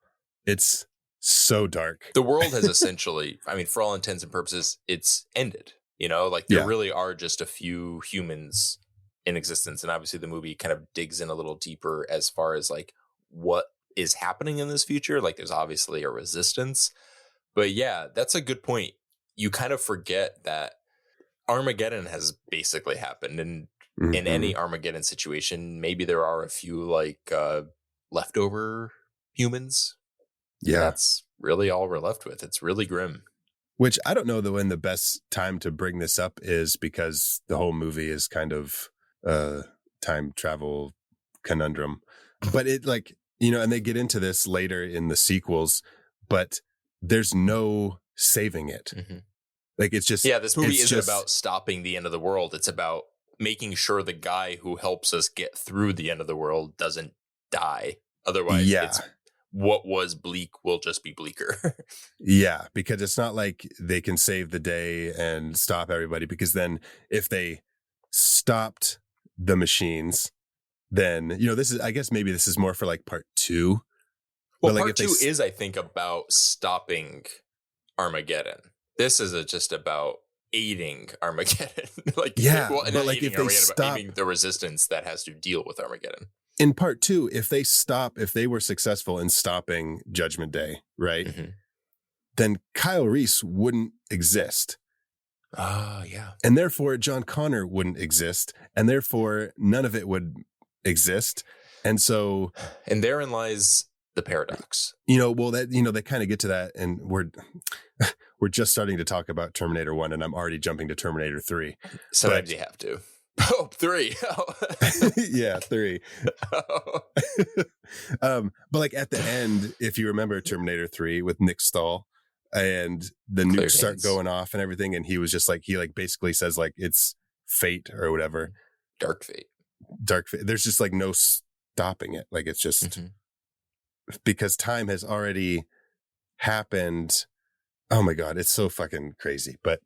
It's so dark. The world has essentially, I mean, for all intents and purposes, it's ended. You know, like there really are just a few humans in existence. And obviously the movie kind of digs in a little deeper as far as like what is happening in this future. Like there's obviously a resistance. But yeah, that's a good point. You kind of forget that Armageddon has basically happened. And in any Armageddon situation, maybe there are a few like leftover humans. Yeah. That's really all we're left with. It's really grim. Which I don't know when the best time to bring this up is, because the whole movie is kind of a time travel conundrum. But it like, you know, and they get into this later in the sequels, but there's no saving it. Mm-hmm. Like it's just, this movie isn't about stopping the end of the world. It's about making sure the guy who helps us get through the end of the world doesn't die. Otherwise, it's what was bleak will just be bleaker. Yeah, because it's not like they can save the day and stop everybody, because then if they stopped the machines, then, you know, this is, I guess maybe this is more for like part 2. Well, like part 2 is, I think, about stopping Armageddon. This is just about aiding Armageddon. Like, yeah, well, but like if they stop, aiding the resistance that has to deal with Armageddon. In part 2, if they were successful in stopping Judgment Day, right, then Kyle Reese wouldn't exist. Yeah. And therefore John Connor wouldn't exist, and therefore none of it would exist. And so, and therein lies the paradox. You know, well, that, you know, they kind of get to that, and we're just starting to talk about Terminator 1, and I'm already jumping to Terminator 3. Sometimes you have to. Oh, 3. Yeah, 3. But like at the end, if you remember Terminator 3 with Nick Stahl, and the nukes start going off and everything, and he was just like, he like basically says like it's fate or whatever. Dark fate. There's just like no stopping it. Like it's just because time has already happened. Oh my God, it's so fucking crazy. But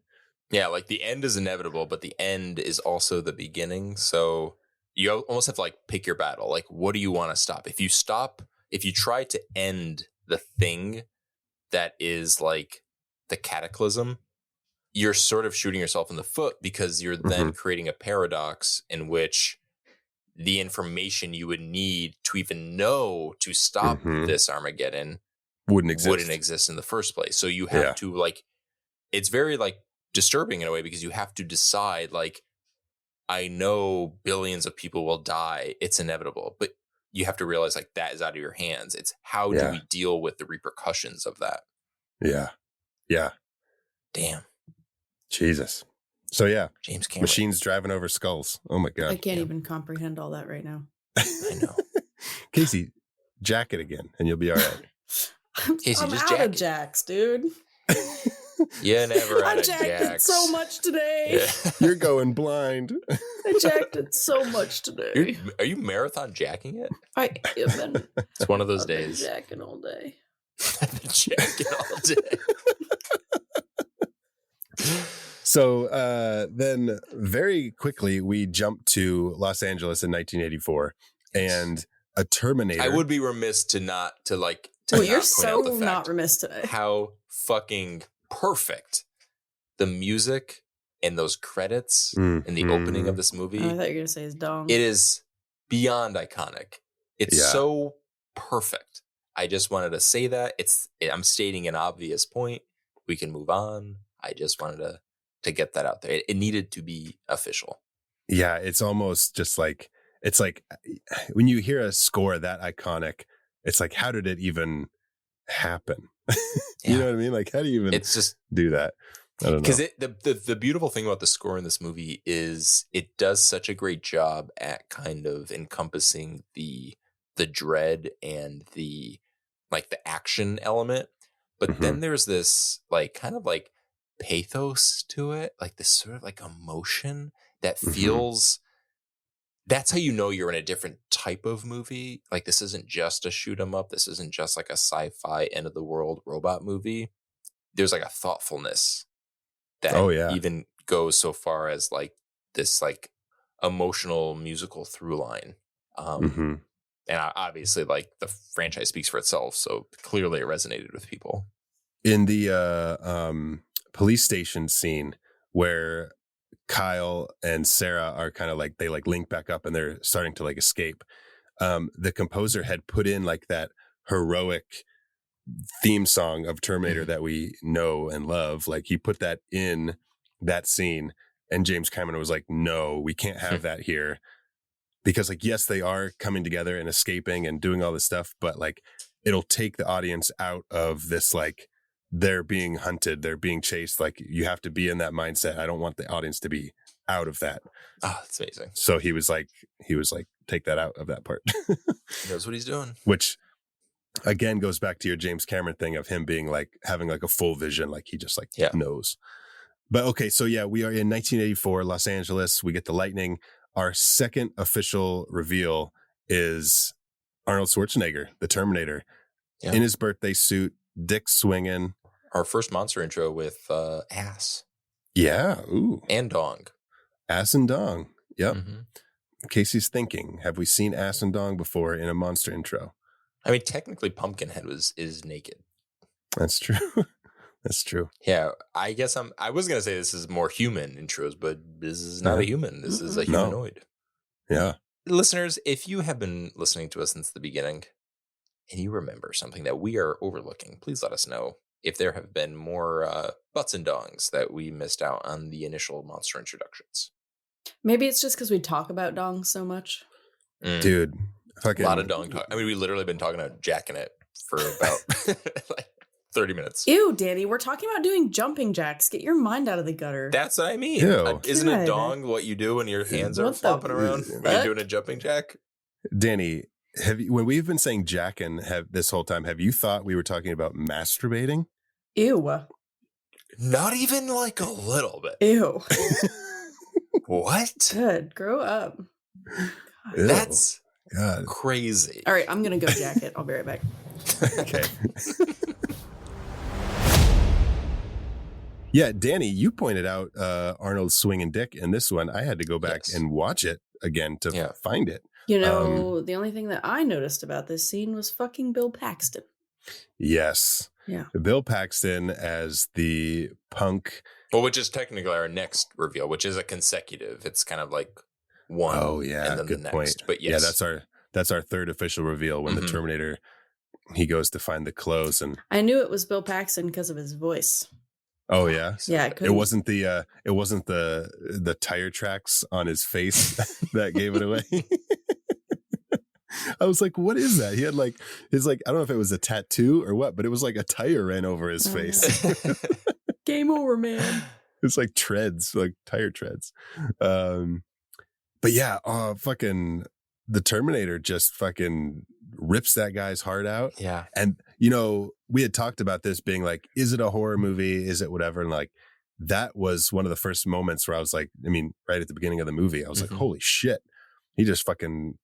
yeah, like the end is inevitable, but the end is also the beginning. So you almost have to like pick your battle. Like, what do you want to stop? If you try to end the thing that is like the cataclysm, you're sort of shooting yourself in the foot, because you're then creating a paradox in which the information you would need to even know to stop this Armageddon wouldn't exist in the first place. So you have to like, it's very like disturbing in a way, because you have to decide like, I know billions of people will die. It's inevitable, but you have to realize like that is out of your hands. It's how do we deal with the repercussions of that? Yeah. Yeah. Damn. Jesus. So yeah, James Cameron. Machines driving over skulls. Oh my God. I can't even comprehend all that right now. I know. Casey, jack it again and you'll be all right. Casey, I'm just out of jacks, dude. Yeah, never I out of jacked jacks. it so much today. Yeah. You're going blind. I jacked it so much today. Are you marathon jacking it? I have been. It's one of those I've been days. jacking all day. I've been jacking all day. So then very quickly we jump to Los Angeles in 1984 and a Terminator. I would be remiss to not Well, not you're point so out the fact not remiss today. how fucking perfect the music and those credits in the opening of this movie. Oh, I thought you were gonna say his dong. It is beyond iconic. It's so perfect. I just wanted to say that. I'm stating an obvious point. We can move on. I just wanted to get that out there. It needed to be official. Yeah, it's almost just like, it's like when you hear a score that iconic, it's like, how did it even happen? You know what I mean? Like, how do you even do that? I don't know. Because the beautiful thing about the score in this movie is it does such a great job at kind of encompassing the dread and the like the action element. But then there's this like kind of like pathos to it, like this sort of like emotion that feels, that's how you know you're in a different type of movie. Like this isn't just a shoot 'em up. This isn't just like a sci-fi end of the world robot movie. There's like a thoughtfulness that even goes so far as like this like emotional musical through line. And obviously like the franchise speaks for itself. So clearly it resonated with people. In the police station scene where Kyle and Sarah are kind of like, they like link back up and they're starting to like escape. The composer had put in like that heroic theme song of Terminator that we know and love. Like he put that in that scene, and James Cameron was like, no, we can't have that here. Because like, yes, they are coming together and escaping and doing all this stuff, but like it'll take the audience out of this, like, they're being hunted, they're being chased. Like, you have to be in that mindset. I don't want the audience to be out of that. Oh, that's amazing. So he was like, take that out of that part. He knows what he's doing. Which again goes back to your James Cameron thing of him being like having like a full vision, like he just like knows. But okay, so yeah, we are in 1984, Los Angeles. We get the lightning. Our second official reveal is Arnold Schwarzenegger, the Terminator, in his birthday suit, dick swinging. Our first monster intro with ass. Yeah. Ooh. And dong. Ass and dong. Yep. Mm-hmm. Casey's thinking, have we seen ass and dong before in a monster intro? I mean, technically Pumpkinhead is naked. That's true. That's true. Yeah. I guess I was going to say this is more human intros, but this is not a human. This is a humanoid. No. Yeah. Listeners, if you have been listening to us since the beginning and you remember something that we are overlooking, please let us know. If there have been more butts and dongs that we missed out on the initial monster introductions. Maybe it's just because we talk about dongs so much. Dude, fucking a lot of dong talk. I mean, we literally been talking about jacking it for about like 30 minutes. Ew, Danny, we're talking about doing jumping jacks. Get your mind out of the gutter. That's what I mean. Isn't a dong what you do when your hands are flopping around when you're doing a jumping jack? Danny, when we've been saying jacking this whole time, have you thought we were talking about masturbating? Ew. Not even like a little bit. Ew. What? Good. Grow up. Ew. That's God. Crazy. All right, I'm going to go jack it. I'll be right back. Okay. Yeah, Danny, you pointed out Arnold's swinging dick in this one. I had to go back and watch it again to find it. You know, the only thing that I noticed about this scene was fucking Bill Paxton. Yes. Yeah. Bill Paxton as the punk. Well, which is technically our next reveal, which is a consecutive. It's kind of like one. Oh, yeah. And then Good the next. point. But yes. Yeah, that's our third official reveal when the Terminator, he goes to find the clothes. And I knew it was Bill Paxton because of his voice. Oh yeah, yeah. It wasn't the tire tracks on his face that gave it away. I was like, what is that? He had like his I don't know if it was a tattoo or what, but it was like a tire ran over his face. Game over, man. It's like treads, like tire treads. But yeah, fucking the Terminator just fucking rips that guy's heart out. Yeah, and you know, we had talked about this being like, is it a horror movie? Is it whatever? And like, that was one of the first moments where I was like, I mean, right at the beginning of the movie, I was like, holy shit. He just fucking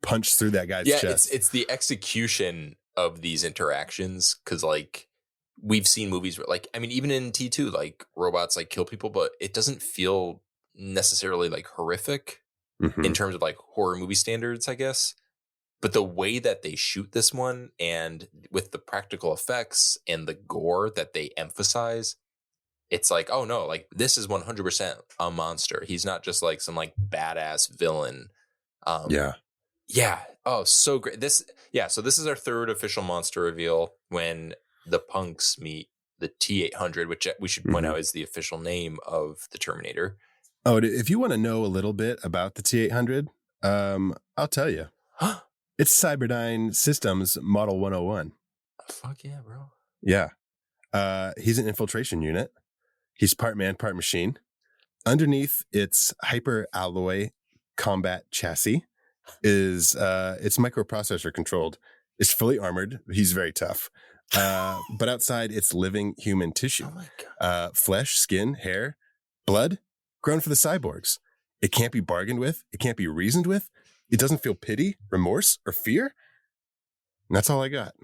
punched through that guy's chest. It's the execution of these interactions. Cause like we've seen movies where like, I mean, even in T2, like robots like kill people, but it doesn't feel necessarily like horrific in terms of like horror movie standards, I guess. But the way that they shoot this one and with the practical effects and the gore that they emphasize, it's like, oh no, like this is 100% a monster. He's not just like some like badass villain. Yeah. Oh, so great. So this is our third official monster reveal when the punks meet the T-800, which we should point out is the official name of the Terminator. Oh, if you want to know a little bit about the T-800, I'll tell you. It's Cyberdyne Systems Model 101. Fuck yeah, bro. Yeah. He's an infiltration unit. He's part man, part machine. Underneath its hyper alloy combat chassis is it's microprocessor controlled. It's fully armored. He's very tough. But outside it's living human tissue. Oh my God. Flesh, skin, hair, blood, grown for the cyborgs. It can't be bargained with. It can't be reasoned with. It doesn't feel pity, remorse, or fear. And that's all I got.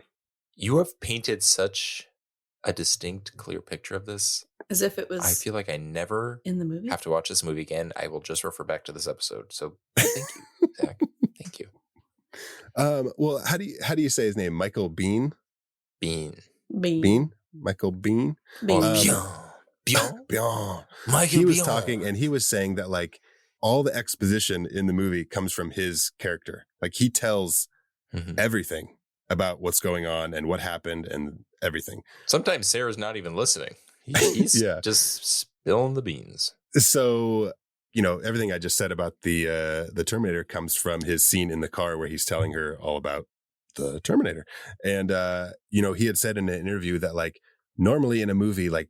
You have painted such a distinct, clear picture of this. As if it was. I feel like I never in the movie have to watch this movie again. I will just refer back to this episode. So thank you, Zach. Thank you. Well, how do you say his name? Michael Biehn? Biehn. Michael Biehn? Biehn. He was talking and he was saying that like all the exposition in the movie comes from his character. Like he tells everything about what's going on and what happened and everything. Sometimes Sarah's not even listening. He's just spilling the beans. So, you know, everything I just said about the Terminator comes from his scene in the car where he's telling her all about the Terminator. And, you know, he had said in an interview that like normally in a movie, like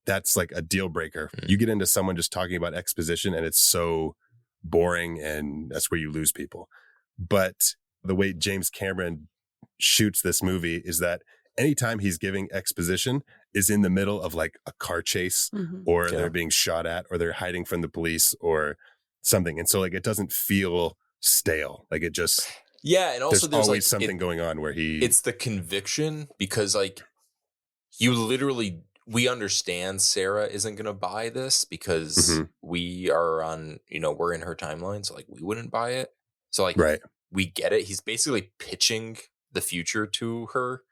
that's like a deal breaker. You get into someone just talking about exposition and it's so boring and that's where you lose people. But the way James Cameron shoots this movie is that anytime he's giving exposition is in the middle of like a car chase or they're being shot at or they're hiding from the police or something. And so like it doesn't feel stale. Like it just and also there's always like, something going on where it's the conviction, because like you literally, we understand Sarah isn't going to buy this because we are on, you know, we're in her timeline. So like we wouldn't buy it. So like we get it. He's basically pitching the future to her.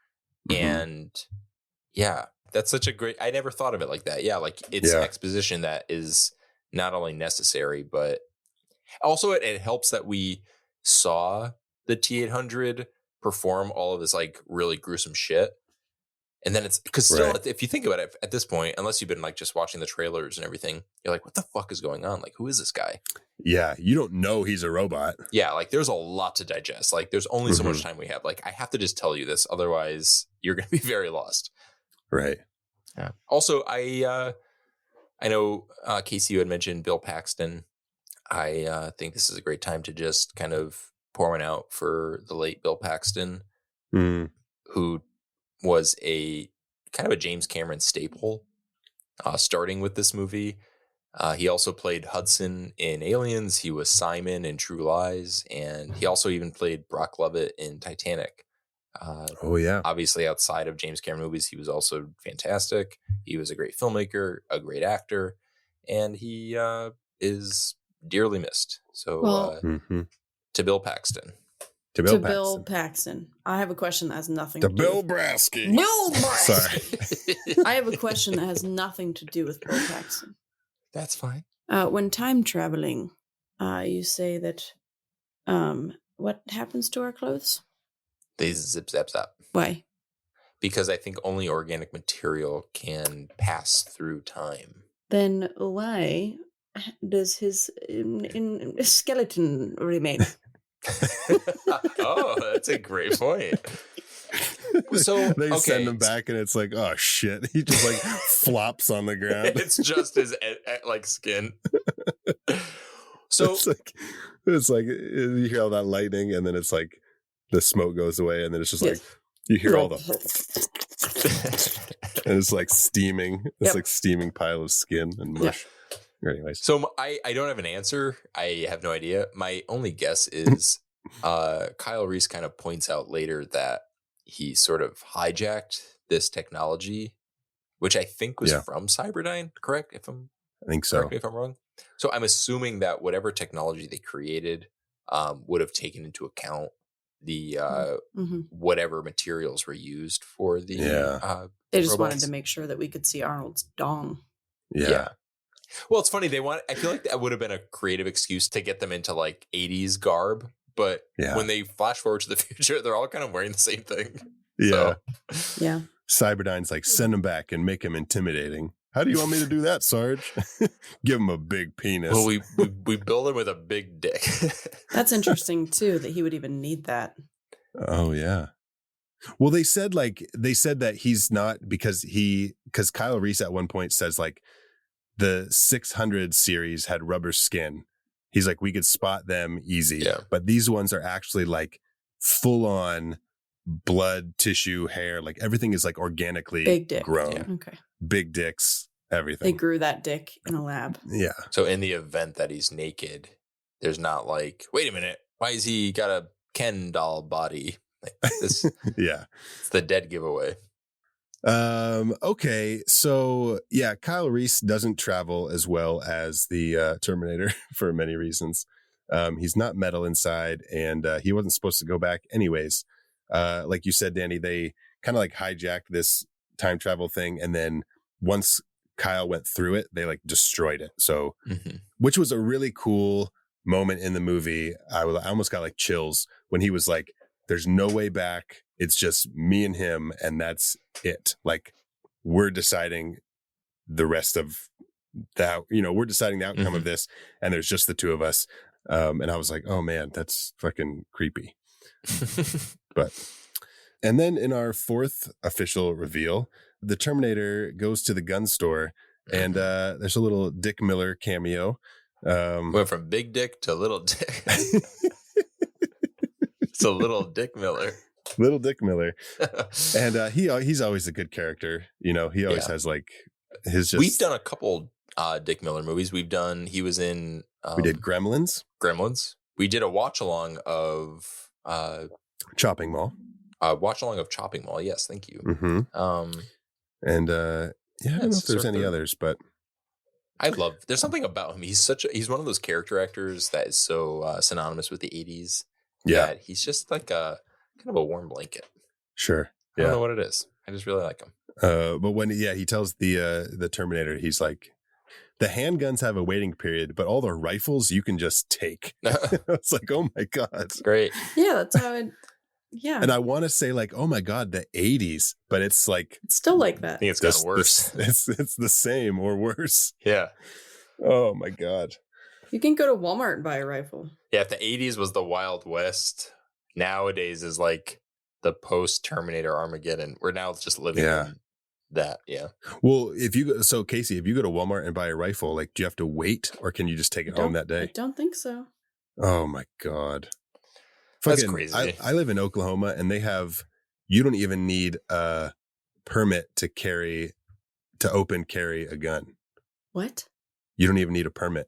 And that's such a great, I never thought of it like that. Yeah. Like it's exposition that is not only necessary, but also it helps that we saw the T-800 perform all of this like really gruesome shit. And then it's because still, if you think about it at this point, unless you've been like just watching the trailers and everything, you're like, what the fuck is going on? Like, who is this guy? Yeah. You don't know he's a robot. Yeah. Like there's a lot to digest. Like there's only so much time we have. Like I have to just tell you this. Otherwise you're going to be very lost. Right. Yeah. Also, I know, Casey, you had mentioned Bill Paxton. I think this is a great time to just kind of pour one out for the late Bill Paxton, who was a kind of a James Cameron staple, starting with this movie. He also played Hudson in Aliens. He was Simon in True Lies. And he also even played Brock Lovett in Titanic. Obviously, outside of James Cameron movies, he was also fantastic. He was a great filmmaker, a great actor, and he is dearly missed. So to Bill Paxton. To Bill Paxton. I have a question that has nothing to do Bill with Brasky. Bill Brasky. Sorry. I have a question that has nothing to do with Bill Paxton. That's fine. When time traveling, you say that what happens to our clothes? They zip zap zap. Why? Because I think only organic material can pass through time. Then why does his skeleton remain? Oh, that's a great point. So they send him back and it's like, oh shit. He just like flops on the ground. It's just his like skin. So it's like you hear all that lightning and then it's like the smoke goes away and then it's just like you hear all the and it's like steaming. It's like steaming pile of skin and mush. Anyways. So I don't have an answer. I have no idea. My only guess is Kyle Reese kind of points out later that he sort of hijacked this technology, which I think was from Cyberdyne, correct? I think so. Correct me if I'm wrong. So I'm assuming that whatever technology they created would have taken into account the whatever materials were used for the they just robots. wanted to make sure that we could see Arnold's dong. Yeah. Well, it's funny. I feel like that would have been a creative excuse to get them into like 80s garb. But when they flash forward to the future, they're all kind of wearing the same thing. Yeah. So. Yeah. Cyberdyne's like, send him back and make him intimidating. How do you want me to do that, Sarge? Give him a big penis. Well, we build him with a big dick. That's interesting, too, that he would even need that. Oh, yeah. Well, they said that he's not because Kyle Reese at one point says like the 600 series had rubber skin. He's like, we could spot them easy. Yeah. But these ones are actually like full on blood, tissue, hair. Like everything is like organically big dick. Grown. Yeah. Okay. Big dicks, everything. They grew that dick in a lab. Yeah. So in the event that he's naked, there's not like, wait a minute, why has he got a Ken doll body? Like this. Yeah. It's the dead giveaway. Okay. So yeah, Kyle Reese doesn't travel as well as the Terminator for many reasons. He's not metal inside and he wasn't supposed to go back anyways. Like you said, Danny, they kind of like hijacked this time travel thing. And then once Kyle went through it, they like destroyed it. So, which was a really cool moment in the movie. I almost got like chills when he was like, there's no way back. It's just me and him. And that's it. Like we're deciding the rest of that, we're deciding the outcome of this. And there's just the two of us. And I was like, oh man, that's fucking creepy. And then in our fourth official reveal, the Terminator goes to the gun store, and there's a little Dick Miller cameo. Went from big dick to little dick. It's a little Dick Miller. Little Dick Miller. And he's always a good character. You know, he always has like his just... We've done a couple Dick Miller movies. He was in... we did Gremlins. We did a watch-along of... Chopping Mall. Watch-along of Chopping Mall. Yes, thank you. Mm-hmm. I don't know if there's any others, but... There's something about him. He's one of those character actors that is so synonymous with the 80s. Yeah. He's just like a kind of a warm blanket. Sure. I don't know what it is. I just really like him. But when he tells the Terminator, he's like, the handguns have a waiting period, but all the rifles you can just take. It's like, oh my God. Great. Yeah, that's how it. Yeah. And I want to say like, oh my God, the 80s, but it's like, it's still like that. I think it's gotten worse. It's the same or worse. Yeah. Oh my God. You can go to Walmart and buy a rifle. Yeah, if the 80s was the Wild West, nowadays is like the post-Terminator Armageddon. We're now just living in that, yeah. Well, Casey, if you go to Walmart and buy a rifle, like, do you have to wait or can you just take it home that day? I don't think so. Oh my God. That's crazy. I live in Oklahoma and you don't even need a permit to open carry a gun. What? You don't even need a permit.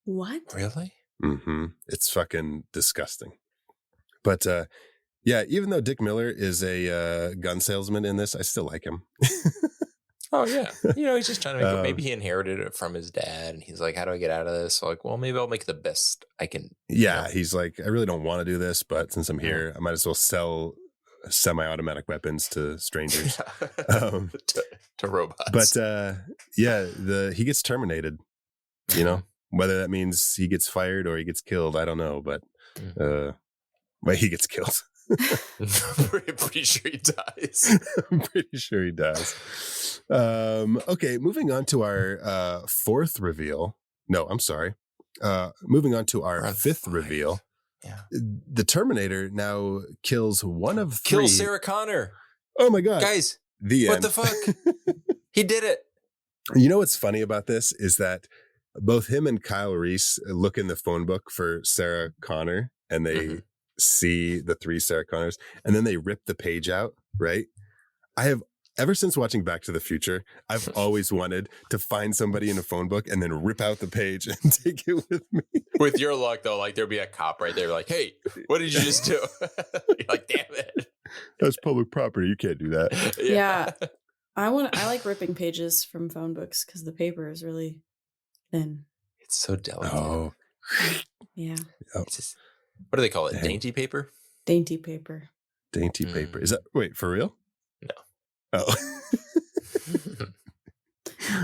What? Really? Mm-hmm. It's fucking disgusting. But even though Dick Miller is a gun salesman in this, I still like him. Oh yeah. He's just trying to make it. Maybe he inherited it from his dad and he's like, how do I get out of this? So like, well, maybe I'll make the best I can. Yeah. He's like, I really don't want to do this, but since I'm here, I might as well sell semi-automatic weapons to strangers. To robots. But he gets terminated, whether that means he gets fired or he gets killed, I don't know, but he gets killed. I'm pretty sure he dies. I'm pretty sure he dies. Okay, moving on to our fourth reveal. No, I'm sorry. Moving on to our fifth reveal. Yeah. The Terminator now kills one of three. Kill Sarah Connor. Oh my God. Guys, the what end. the fuck? He did it. You know what's funny about this is that both him and Kyle Reese look in the phone book for Sarah Connor and they see the three Sarah Connors and then they rip the page out, right? Ever since watching Back to the Future, I've always wanted to find somebody in a phone book and then rip out the page and take it with me. With your luck, though, like there'd be a cop right there like, hey, what did you just do? You're like, damn it. That's public property. You can't do that. Yeah. I like ripping pages from phone books because the paper is really thin. It's so delicate. Oh. Yeah. It's just, what do they call it? Dainty paper? Dainty paper. Dainty paper. Is that, wait, for real? No. Oh.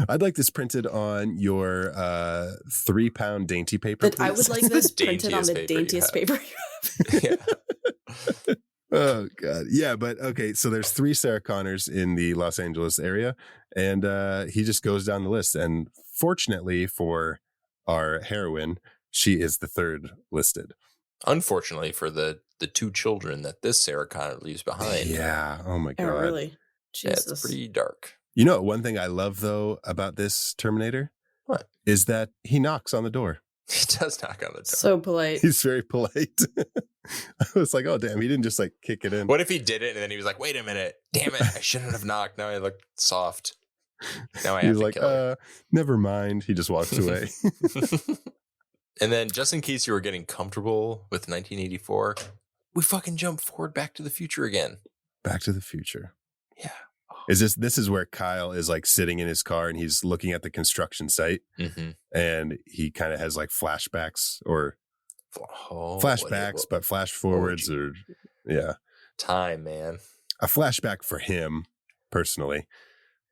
I'd like this printed on your 3-pound dainty paper. I would like this printed on the daintiest paper you have. Yeah. Oh God. Yeah, but okay, so there's 3 Sarah Connors in the Los Angeles area, and he just goes down the list. And fortunately for our heroine, she is the third listed. Unfortunately for the 2 children that this Sarah Connor leaves behind. Yeah. Oh my God. Oh, really? Jesus. Yeah, it's pretty dark. You know, one thing I love though about this Terminator, what is that he knocks on the door. He does knock on the door. So polite. He's very polite. I was like, oh damn, he didn't just like kick it in. What if he did it and then he was like, wait a minute, damn it, I shouldn't have knocked. Now I look soft. Now I have to kill her. Never mind. He just walks away. And then, just in case you were getting comfortable with 1984, we fucking jump forward Back to the Future again. Back to the Future. Yeah. Oh. This is where Kyle is like sitting in his car and he's looking at the construction site, and he kind of has like flashbacks or flashbacks, but flash forwards or time, man. A flashback for him personally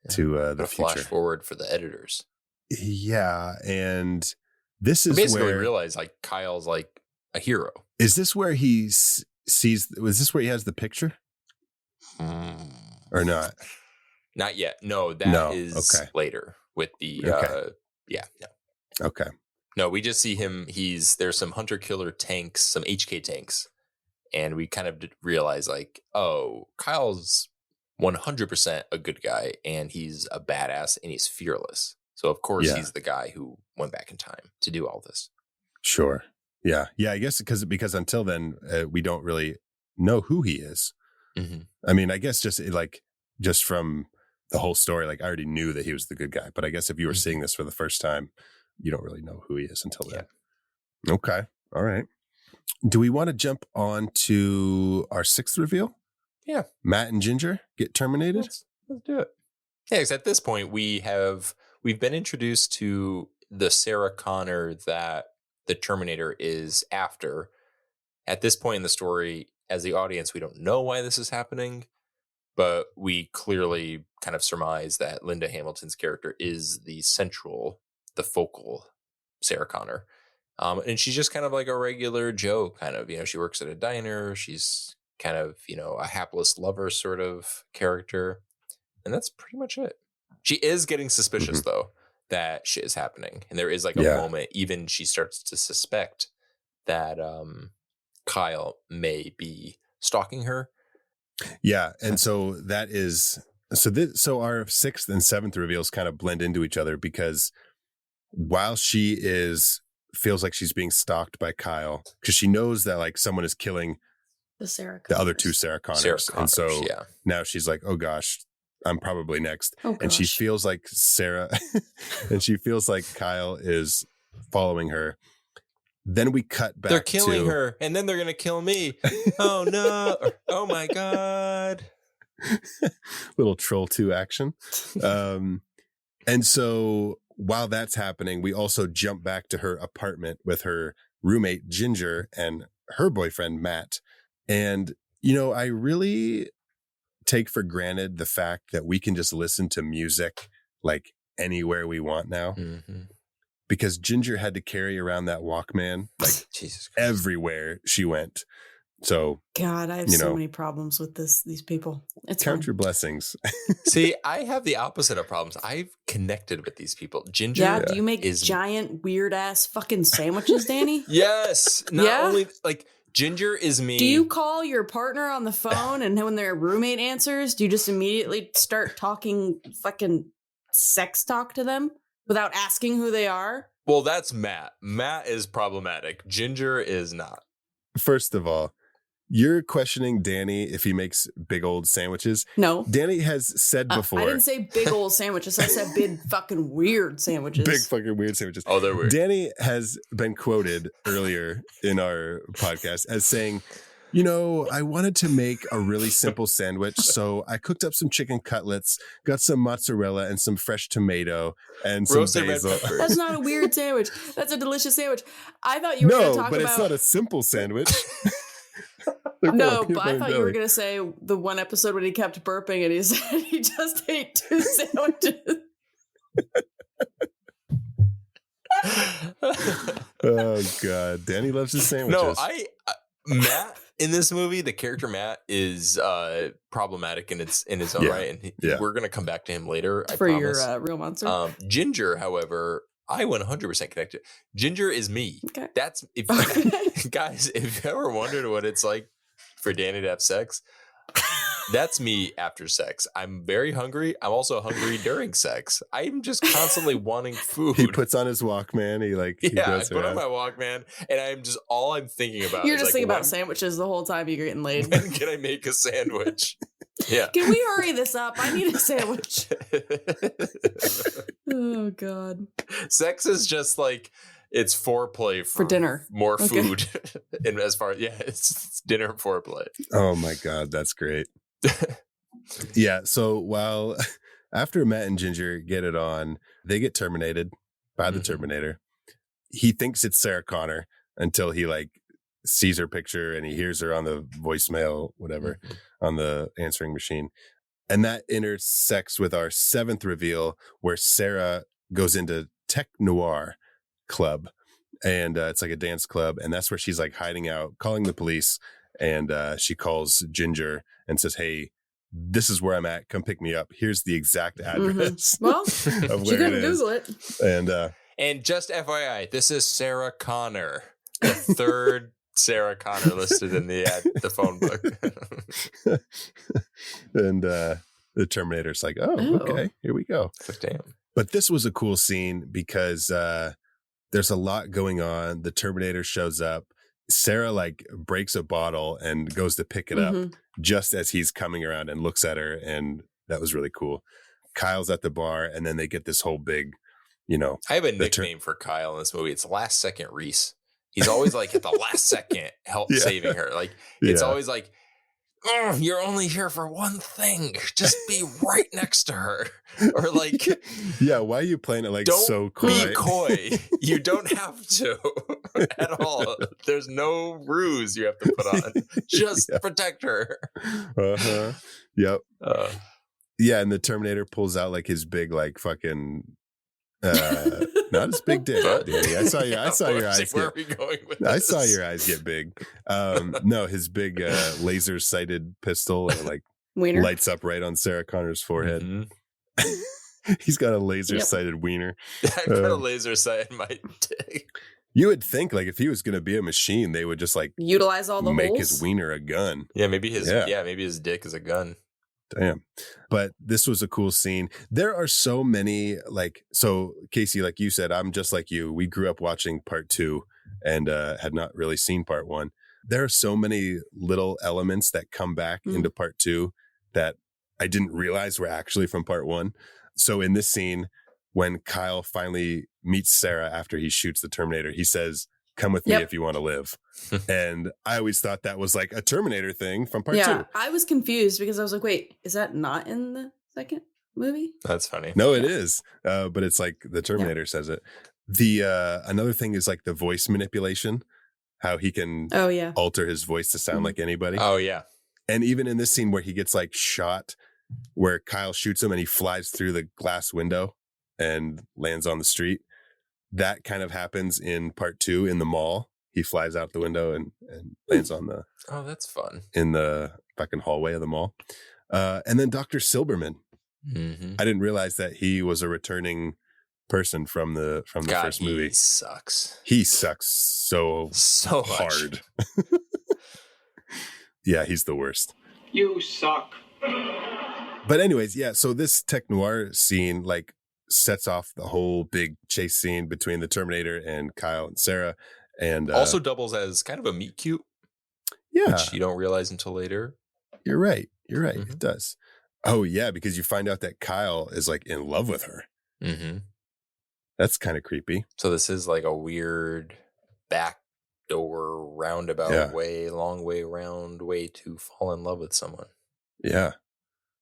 to the future. Flash forward for the editors. Yeah, and this is basically where we realize like Kyle's like a hero. Is this where he sees? Was this where he has the picture? Or not? Not yet. No, that is later with the no. Okay. No, we just see him. There's some hunter killer tanks, some HK tanks, And we kind of realize like, oh, Kyle's 100% a good guy, and he's a badass, and he's fearless. So of course he's the guy who went back in time to do all this. Sure. Yeah. Yeah. I guess because until then, we don't really know who he is. Mm-hmm. I mean, I guess just from the whole story, like I already knew that he was the good guy, but I guess if you were seeing this for the first time, you don't really know who he is until then. Okay. All right. Do we want to jump on to our sixth reveal? Yeah. Matt and Ginger get terminated? Let's do it. Yeah, because at this point we've been introduced to the Sarah Connor that the Terminator is after. At this point in the story, as the audience, we don't know why this is happening, but we clearly kind of surmise that Linda Hamilton's character is the focal Sarah Connor. And she's just kind of like a regular Joe kind of, she works at a diner. She's kind of, a hapless lover sort of character. And that's pretty much it. She is getting suspicious though, that shit is happening. And there is like a moment, even she starts to suspect that Kyle may be stalking her. Yeah. And so so our sixth and seventh reveals kind of blend into each other, because while she feels like she's being stalked by Kyle, because she knows that like someone is killing the other two Sarah Connors. And so now she's like, oh gosh, I'm probably next. Oh, and she feels like and she feels like Kyle is following her. Then we cut back. They're killing her, and then they're going to kill me. Oh no. Oh my God. Little Troll 2 action. And so while that's happening, we also jump back to her apartment with her roommate, Ginger, and her boyfriend, Matt. And, I really take for granted the fact that we can just listen to music like anywhere we want now. Mm-hmm. Because Ginger had to carry around that Walkman like Jesus Christ, everywhere she went. So God, I have so many problems with these people. It's count your blessings. See, I have the opposite of problems. I've connected with these people. Ginger, do you make giant weird ass fucking sandwiches, Danny? Yes. Not only like Ginger is me. Do you call your partner on the phone, and when their roommate answers, do you just immediately start talking fucking sex talk to them without asking who they are? Well, that's Matt. Matt is problematic. Ginger is not. First of all, you're questioning Danny if he makes big old sandwiches. No. Danny has said before. I didn't say big old sandwiches. I said big fucking weird sandwiches. Big fucking weird sandwiches. Oh, they're weird. Danny has been quoted earlier in our podcast as saying, I wanted to make a really simple sandwich. So I cooked up some chicken cutlets, got some mozzarella and some fresh tomato and some roasted basil. That's not a weird sandwich. That's a delicious sandwich. I thought you were going to talk about... No, but it's not a simple sandwich. No, but I thought you were going to say the one episode when he kept burping and he said he just ate 2 sandwiches. Oh, God. Danny loves his sandwiches. No, Matt in this movie, the character Matt is problematic in his own right. And we're going to come back to him later. I promise. Your real monster. Ginger, however, I 100% connected. Ginger is me. Okay. That's guys, if you ever wondered what it's like for Danny to have sex, that's me after sex. I'm very hungry. I'm also hungry during sex. I'm just constantly wanting food. He puts on his Walkman. He goes I put on my Walkman, and I'm just all I'm thinking about. You're just thinking about sandwiches the whole time you're getting laid. When can I make a sandwich? Yeah. Can we hurry this up? I need a sandwich. Oh God. Sex is just like it's foreplay for dinner. More food, and as far it's dinner foreplay. Oh my God, that's great. Yeah. So while after Matt and Ginger get it on, they get terminated by the Terminator. He thinks it's Sarah Connor until he sees her picture and he hears her on the voicemail, whatever, on the answering machine. And that intersects with our seventh reveal where Sarah goes into Tech Noir Club. And it's like a dance club. And that's where she's hiding out, calling the police. And she calls Ginger and says, hey, this is where I'm at. Come pick me up. Here's the exact address. Well, of she where couldn't Google it. And just FYI, this is Sarah Connor, the third Sarah Connor listed in the phone book. And the Terminator's like, oh, okay, here we go. Damn. But this was a cool scene because there's a lot going on. The Terminator shows up. Sarah like breaks a bottle and goes to pick it up just as he's coming around and looks at her. And that was really cool. Kyle's at the bar, and then they get this whole big, I have a nickname for Kyle in this movie. It's Last Second Reese. He's always like at the last second saving her. Like it's always like, oh, you're only here for one thing. Just be right next to her. Or like, yeah, why are you playing it like so coy? Be coy. You don't have to at all. There's no ruse you have to put on. Just protect her. Uh-huh. Yep. Yeah, and the Terminator pulls out like his big, like fucking, not his big dick, Danny. I saw your eyes. Where are we going with I this? saw your eyes get big. No, his big laser-sighted pistol and like Wiener. lights up right on Sarah Connor's forehead. Mm-hmm. He's got a laser-sighted wiener. I've got a laser sight in my dick. You would think like if he was going to be a machine, they would just like utilize all the make holes? his wiener a gun. Yeah, maybe his dick is a gun. Damn. But this was a cool scene. There are so many, so Casey, like you said, I'm just like you. We grew up watching part 2 and had not really seen part 1. There are so many little elements that come back into part 2 that I didn't realize were actually from part 1. So in this scene, when Kyle finally meets Sarah after he shoots the Terminator, he says, "Come with me if you want to live." And I always thought that was like a Terminator thing from part 2. I was confused because I was like, wait, is that not in the second movie? That's funny. No, it is. But it's like the Terminator says it. The another thing is like the voice manipulation, how he can alter his voice to sound like anybody. Oh, yeah. And even in this scene where he gets like shot, where Kyle shoots him and he flies through the glass window and lands on the street. That kind of happens in part 2 in the mall. He flies out the window and lands on the that's fun in the fucking hallway of the mall. And then Dr. Silberman. Mm-hmm. I didn't realize that he was a returning person from the first movie. He sucks. He sucks so hard. Yeah, he's the worst. You suck. But anyways, yeah. So this tech noir scene like sets off the whole big chase scene between the Terminator and Kyle and Sarah. And also doubles as kind of a meet cute. Yeah. Which you don't realize until later. You're right. Mm-hmm. It does. Oh, yeah. Because you find out that Kyle is like in love with her. Mm-hmm. That's kind of creepy. So this is like a weird backdoor roundabout long way around way to fall in love with someone. Yeah.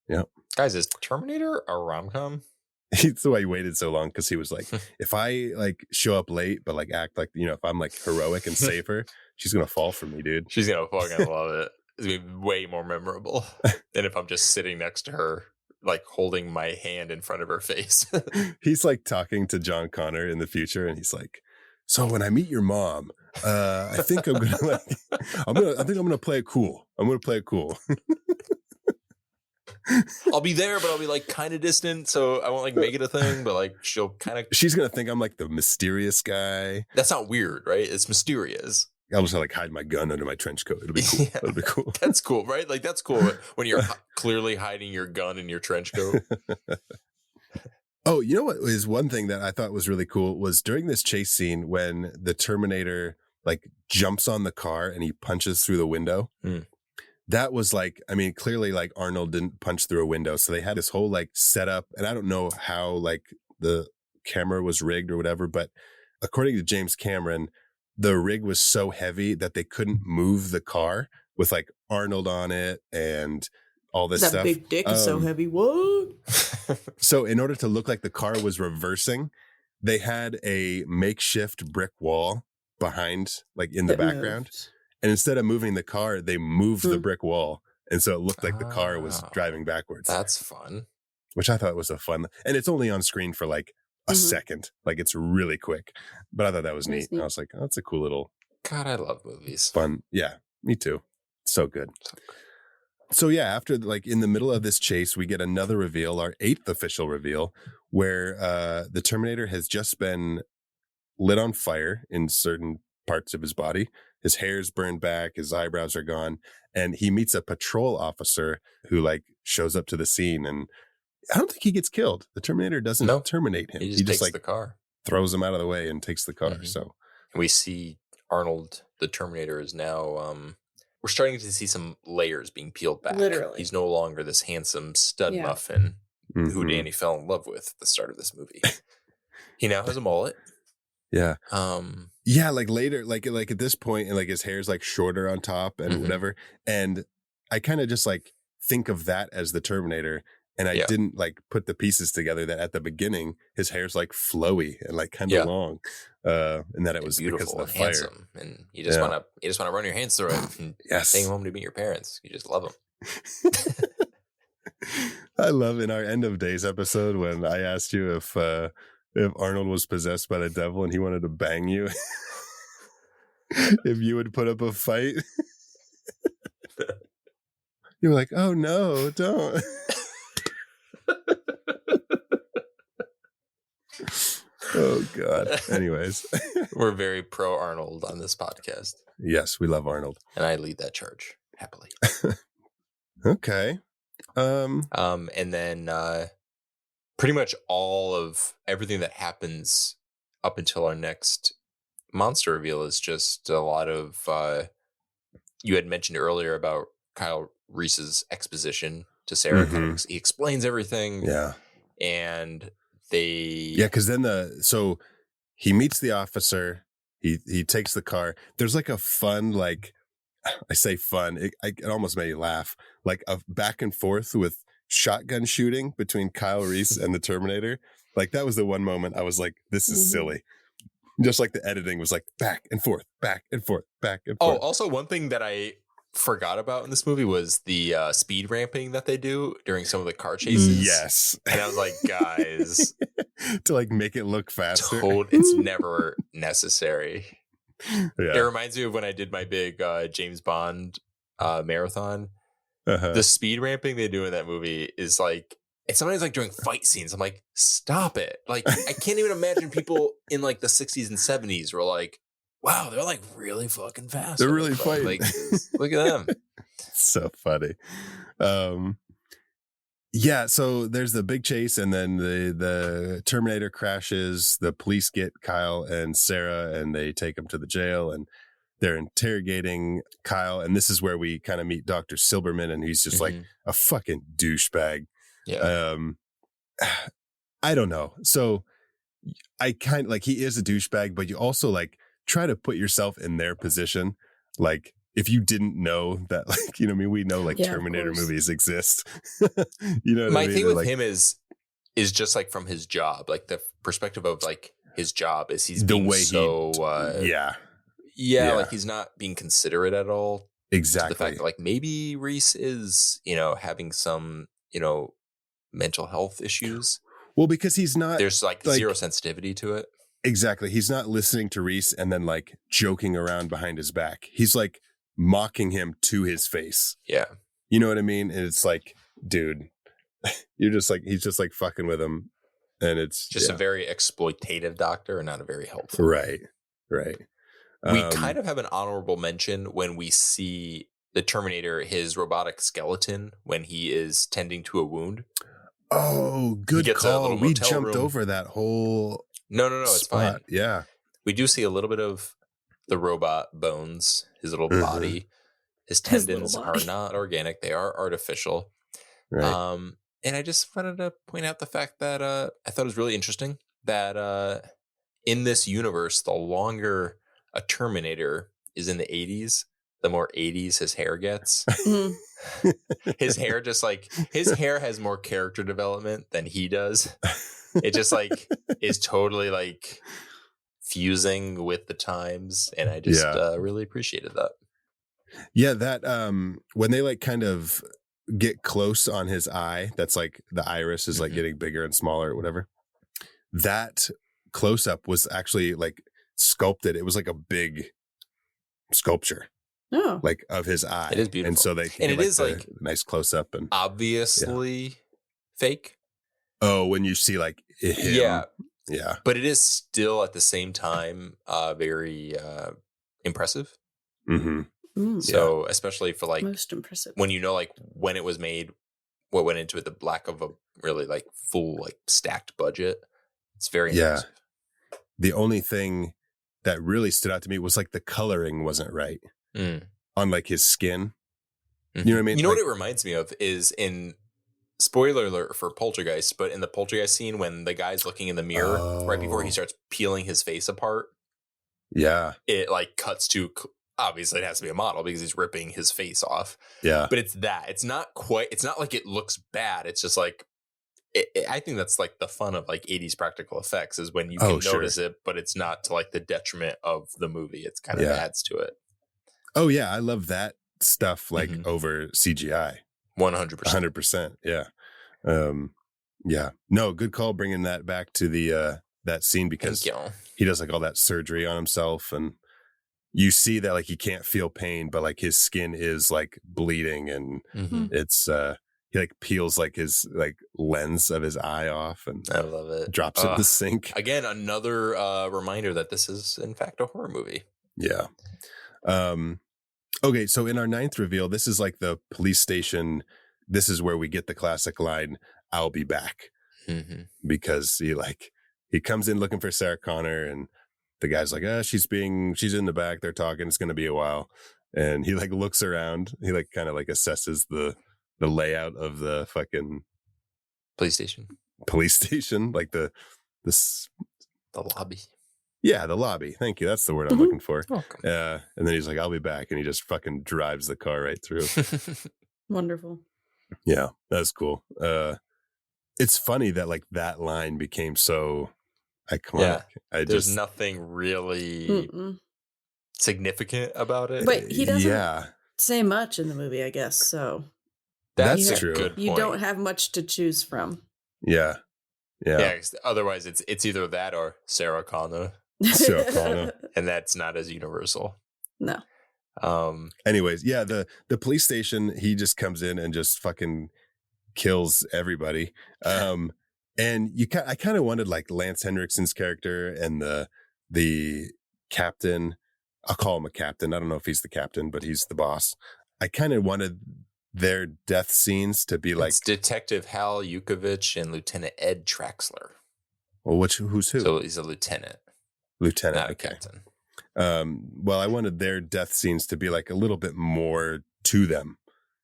Yeah. Guys, is Terminator a rom-com? That's why he waited so long, because he was like, if I like show up late, but like act like, if I'm like heroic and save her, she's going to fall for me, dude. She's going to fucking love it. It's going to be way more memorable than if I'm just sitting next to her, like holding my hand in front of her face. He's like talking to John Connor in the future, and he's like, so when I meet your mom, I think I'm going to I'm going to play it cool. I'm going to play it cool. I'll be there, but I'll be like kind of distant, so I won't like make it a thing, but like she's gonna think I'm like the mysterious guy. That's not weird, right? It's mysterious. I'll just like hide my gun under my trench coat. It'll be cool. Yeah, it'll be cool. That's cool, right? Like that's cool when you're clearly hiding your gun in your trench coat. Oh, you know what is one thing that I thought was really cool was during this chase scene when the Terminator like jumps on the car and he punches through the window. That was like, I mean, clearly like Arnold didn't punch through a window. So they had this whole like setup, and I don't know how like the camera was rigged or whatever, but according to James Cameron, the rig was so heavy that they couldn't move the car with like Arnold on it and all this stuff. That big dick is so heavy. What? So in order to look like the car was reversing, they had a makeshift brick wall behind, like in the background. And instead of moving the car, they moved the brick wall. And so it looked like the car was driving backwards. That's fun. Which I thought was a fun. And it's only on screen for like a second. Like it's really quick. But I thought that was neat. I was like, oh, that's a cool little. God, I love movies. Fun. Yeah, me too. So good. So yeah, after like in the middle of this chase, we get another reveal, our 8th official reveal, where the Terminator has just been lit on fire in certain parts of his body. his hair's burned back, his eyebrows are gone, and he meets a patrol officer who like shows up to the scene, and I don't think he gets killed. The Terminator doesn't terminate him. He just takes like the car, throws him out of the way, and takes the car. So we see Arnold, the Terminator, is now. We're starting to see some layers being peeled back. Literally, he's no longer this handsome stud muffin who Danny fell in love with at the start of this movie. He now has a mullet. Yeah. Yeah, like later, like at this point, and like his hair's like shorter on top and whatever. And I kind of just like think of that as the Terminator. And I didn't like put the pieces together that at the beginning his hair's like flowy and like kind of long, and that it was beautiful because of the and fire. Handsome, and you just want to run your hands through it and take him home to meet your parents. You just love them. I love in our End of Days episode when I asked you if Arnold was possessed by the devil and he wanted to bang you, if you would put up a fight. You were like, "Oh no, don't." Oh God. Anyways, we're very pro Arnold on this podcast. Yes, we love Arnold, and I lead that charge happily. Okay. And then pretty much all of everything that happens up until our next monster reveal is just a lot of you had mentioned earlier about Kyle Reese's exposition to Sarah. He explains everything. Yeah. And because then so he meets the officer, he takes the car. There's like a fun, like I say fun, it almost made you laugh, like a back and forth with shotgun shooting between Kyle Reese and the Terminator. Like that was the one moment I was like, this is silly. Just like the editing was like back and forth, back and forth, back and forth. Oh, also one thing that I forgot about in this movie was the speed ramping that they do during some of the car chases. Yes. And I was like, guys, to like make it look faster. It's never necessary. Yeah. It reminds me of when I did my big James Bond marathon. The speed ramping they do in that movie is like, and sometimes like during fight scenes, I'm like, stop it. Like, I can't even imagine people in like the 60s and 70s were like, wow, they're like really fucking fast. They're really fighting. Like, look at them. So funny. Yeah, so there's the big chase, and then the Terminator crashes. The police get Kyle and Sarah, and they take them to the jail, and they're interrogating Kyle. And this is where we kind of meet Dr. Silberman, and he's just like a fucking douchebag. Yeah. I don't know. So I kind of like, he is a douchebag, but you also like try to put yourself in their position. Like if you didn't know that, like, you know what I mean? We know like Terminator movies exist. You know what my I mean? thing with like, him is just like from his job, like the perspective of like his job is he's the being way so like he's not being considerate at all. Exactly. To the fact that like maybe Reese is, you know, having some, you know, mental health issues. Well, because he's not, there's like zero sensitivity to it. Exactly. He's not listening to Reese and then like joking around behind his back. He's like mocking him to his face. Yeah. You know what I mean? And it's like, dude, you're just like, he's just like fucking with him. And it's just a very exploitative doctor and not a very helpful. Right. We kind of have an honorable mention when we see the Terminator, his robotic skeleton, when he is tending to a wound. Oh, good call. We jumped over that whole No, it's fine. Yeah. We do see a little bit of the robot bones, his little body. His tendons are not organic. They are artificial. Right. And I just wanted to point out the fact that I thought it was really interesting that in this universe, the longer a Terminator is in the 80s, the more 80s his hair gets. His hair his hair has more character development than he does. It just like is totally like fusing with the times, and I just really appreciated that. Yeah, that when they like kind of get close on his eye, that's like the iris is like getting bigger and smaller or whatever. That close up was actually like sculpted. It was like a big sculpture. Oh. Like of his eye. It is beautiful. And so they and it is like nice close up and obviously fake. Oh, when you see like him. Yeah. But it is still at the same time very impressive. Mm-hmm. So especially for like most impressive when you know like when it was made, what went into it, the lack of a really like full like stacked budget. It's very impressive. The only thing that really stood out to me was like the coloring wasn't right on like his skin. You know what I mean? You know like, what it reminds me of is in spoiler alert for Poltergeist, but in the Poltergeist scene when the guy's looking in the mirror right before he starts peeling his face apart. Yeah. It like cuts to, obviously it has to be a model because he's ripping his face off. Yeah. But it's not like it looks bad. It's just like, I think that's like the fun of like 80s practical effects is when you can notice it, but it's not to like the detriment of the movie. It's kind of adds to it. Oh yeah. I love that stuff like over CGI. 100%. Yeah. Yeah. No, good call bringing that back to the that scene because he does like all that surgery on himself and you see that like he can't feel pain, but like his skin is like bleeding and it's he like peels like his like lens of his eye off and I love it. Drops it in the sink. Again, another reminder that this is in fact a horror movie. Yeah. Okay, so in our 9th reveal, this is like the police station. This is where we get the classic line, "I'll be back," because he comes in looking for Sarah Connor, and the guy's like, she's in the back. They're talking. It's going to be a while, and he like looks around. He like kind of like assesses the layout of the fucking police station, like the lobby. Yeah, the lobby. Thank you. That's the word I'm looking for. Okay. And then he's like, "I'll be back," and he just fucking drives the car right through. Wonderful. Yeah, that's cool. It's funny that like that line became so iconic. Yeah, there's nothing really significant about it. But he doesn't say much in the movie, I guess. So that's true. Good point. You don't have much to choose from. Yeah. Otherwise, it's either that or Sarah Connor. And that's not as universal. No. Anyways, yeah, the police station, he just comes in and just fucking kills everybody. And I kind of wanted like Lance Henriksen's character and the captain. I'll call him a captain. I don't know if he's the captain, but he's the boss. I kind of wanted their death scenes to be like Detective Hal Yukovich and Lieutenant Ed Traxler. Well, who's who? So he's a lieutenant, not a captain. Well, I wanted their death scenes to be like a little bit more to them,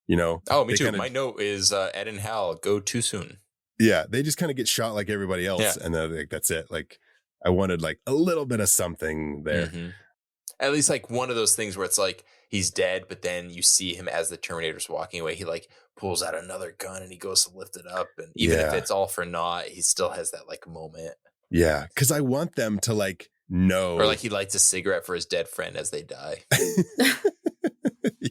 you know? Oh, me too. My note is Ed and Hal go too soon. Yeah, they just kind of get shot like everybody else, and then like that's it. Like I wanted like a little bit of something there. At least like one of those things where it's like he's dead, but then you see him as the Terminator's walking away. He like pulls out another gun and he goes to lift it up, and even if it's all for naught, he still has that like moment. Yeah, because I want them to like know, or like he lights a cigarette for his dead friend as they die.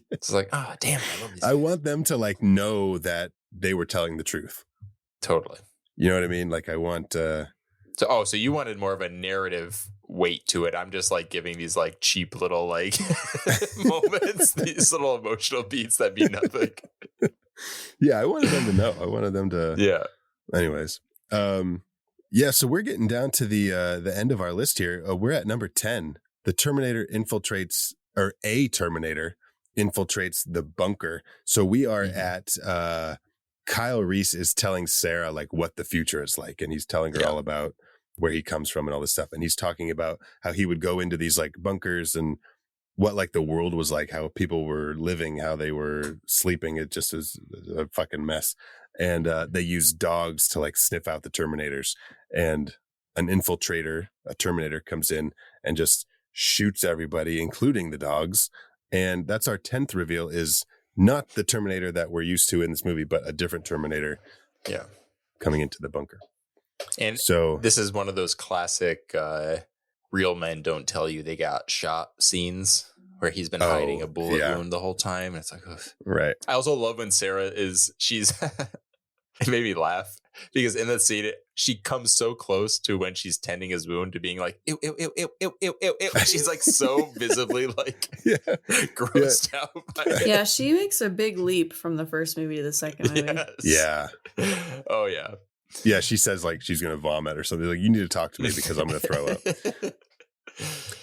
It's like, damn, I love these guys. I want them to like know that they were telling the truth. Totally. You know what I mean? Like I want. So you wanted more of a narrative weight to it. I'm just like giving these like cheap little like moments, these little emotional beats that mean nothing. Yeah, I wanted them to know. I wanted them to. Yeah. Anyways, yeah. So we're getting down to the end of our list here. We're at number 10. The Terminator infiltrates, or a Terminator infiltrates the bunker. So we are at. Kyle Reese is telling Sarah like what the future is like, and he's telling her all about where he comes from and all this stuff. And he's talking about how he would go into these like bunkers and what like the world was like, how people were living, how they were sleeping. It just is a fucking mess. And they use dogs to like sniff out the Terminators, and an infiltrator, a Terminator, comes in and just shoots everybody, including the dogs. And that's our 10th reveal, is not the Terminator that we're used to in this movie, but a different Terminator. Yeah. Coming into the bunker. And so this is one of those classic real men don't tell you they got shot scenes where he's been hiding a bullet wound the whole time. And it's like, ugh. Right. I also love when Sarah she's it made me laugh because in that scene, she comes so close to when she's tending his wound to being like, ew, ew, ew, ew, ew, ew, ew, ew. She's like so visibly like grossed out by it. Yeah, she makes a big leap from the first movie to the second movie. Yes. Yeah. Oh, yeah. Yeah, she says like she's going to vomit or something. Like, you need to talk to me because I'm going to throw up.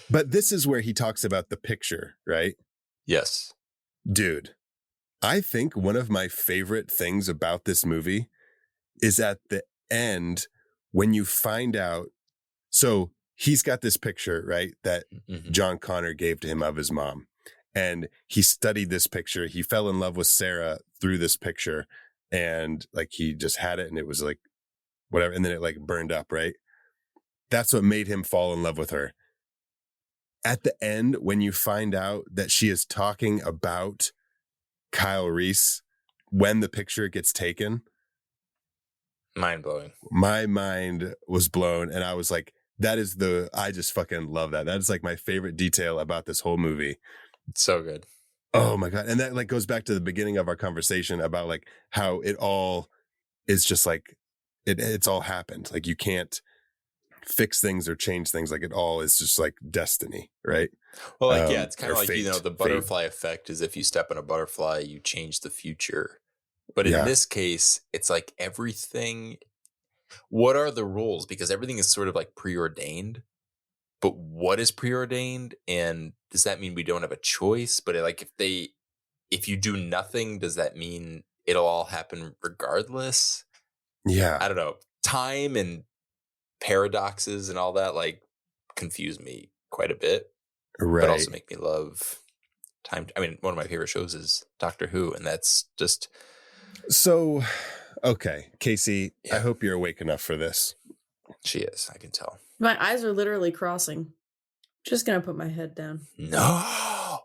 But this is where he talks about the picture, right? Yes. Dude, I think one of my favorite things about this movie is at the end when you find out. So he's got this picture, right, that John Connor gave to him of his mom. And he studied this picture. He fell in love with Sarah through this picture. And like he just had it and it was like whatever. And then it like burned up, right? That's what made him fall in love with her. At the end, when you find out that she is talking about Kyle Reese when the picture gets taken, mind blowing. My mind was blown. And I was like, I just fucking love that. That is like my favorite detail about this whole movie. So good. Oh my God. And that like goes back to the beginning of our conversation about like how it all is just like, it's all happened. Like you can't fix things or change things. Like it all is just like destiny, right? Well, like, yeah, it's kind of like, fate, the butterfly effect is if you step on a butterfly, you change the future. But in this case, it's like everything. What are the rules? Because everything is sort of like preordained. But what is preordained? And does that mean we don't have a choice? But like if you do nothing, does that mean it'll all happen regardless? Yeah. I don't know. Time and paradoxes and all that like confuse me quite a bit. Right. But also make me love time. I mean, one of my favorite shows is Doctor Who, and that's just so. Okay, Casey, I hope you're awake enough for this. She is. I can tell. My eyes are literally crossing. Just gonna put my head down. No,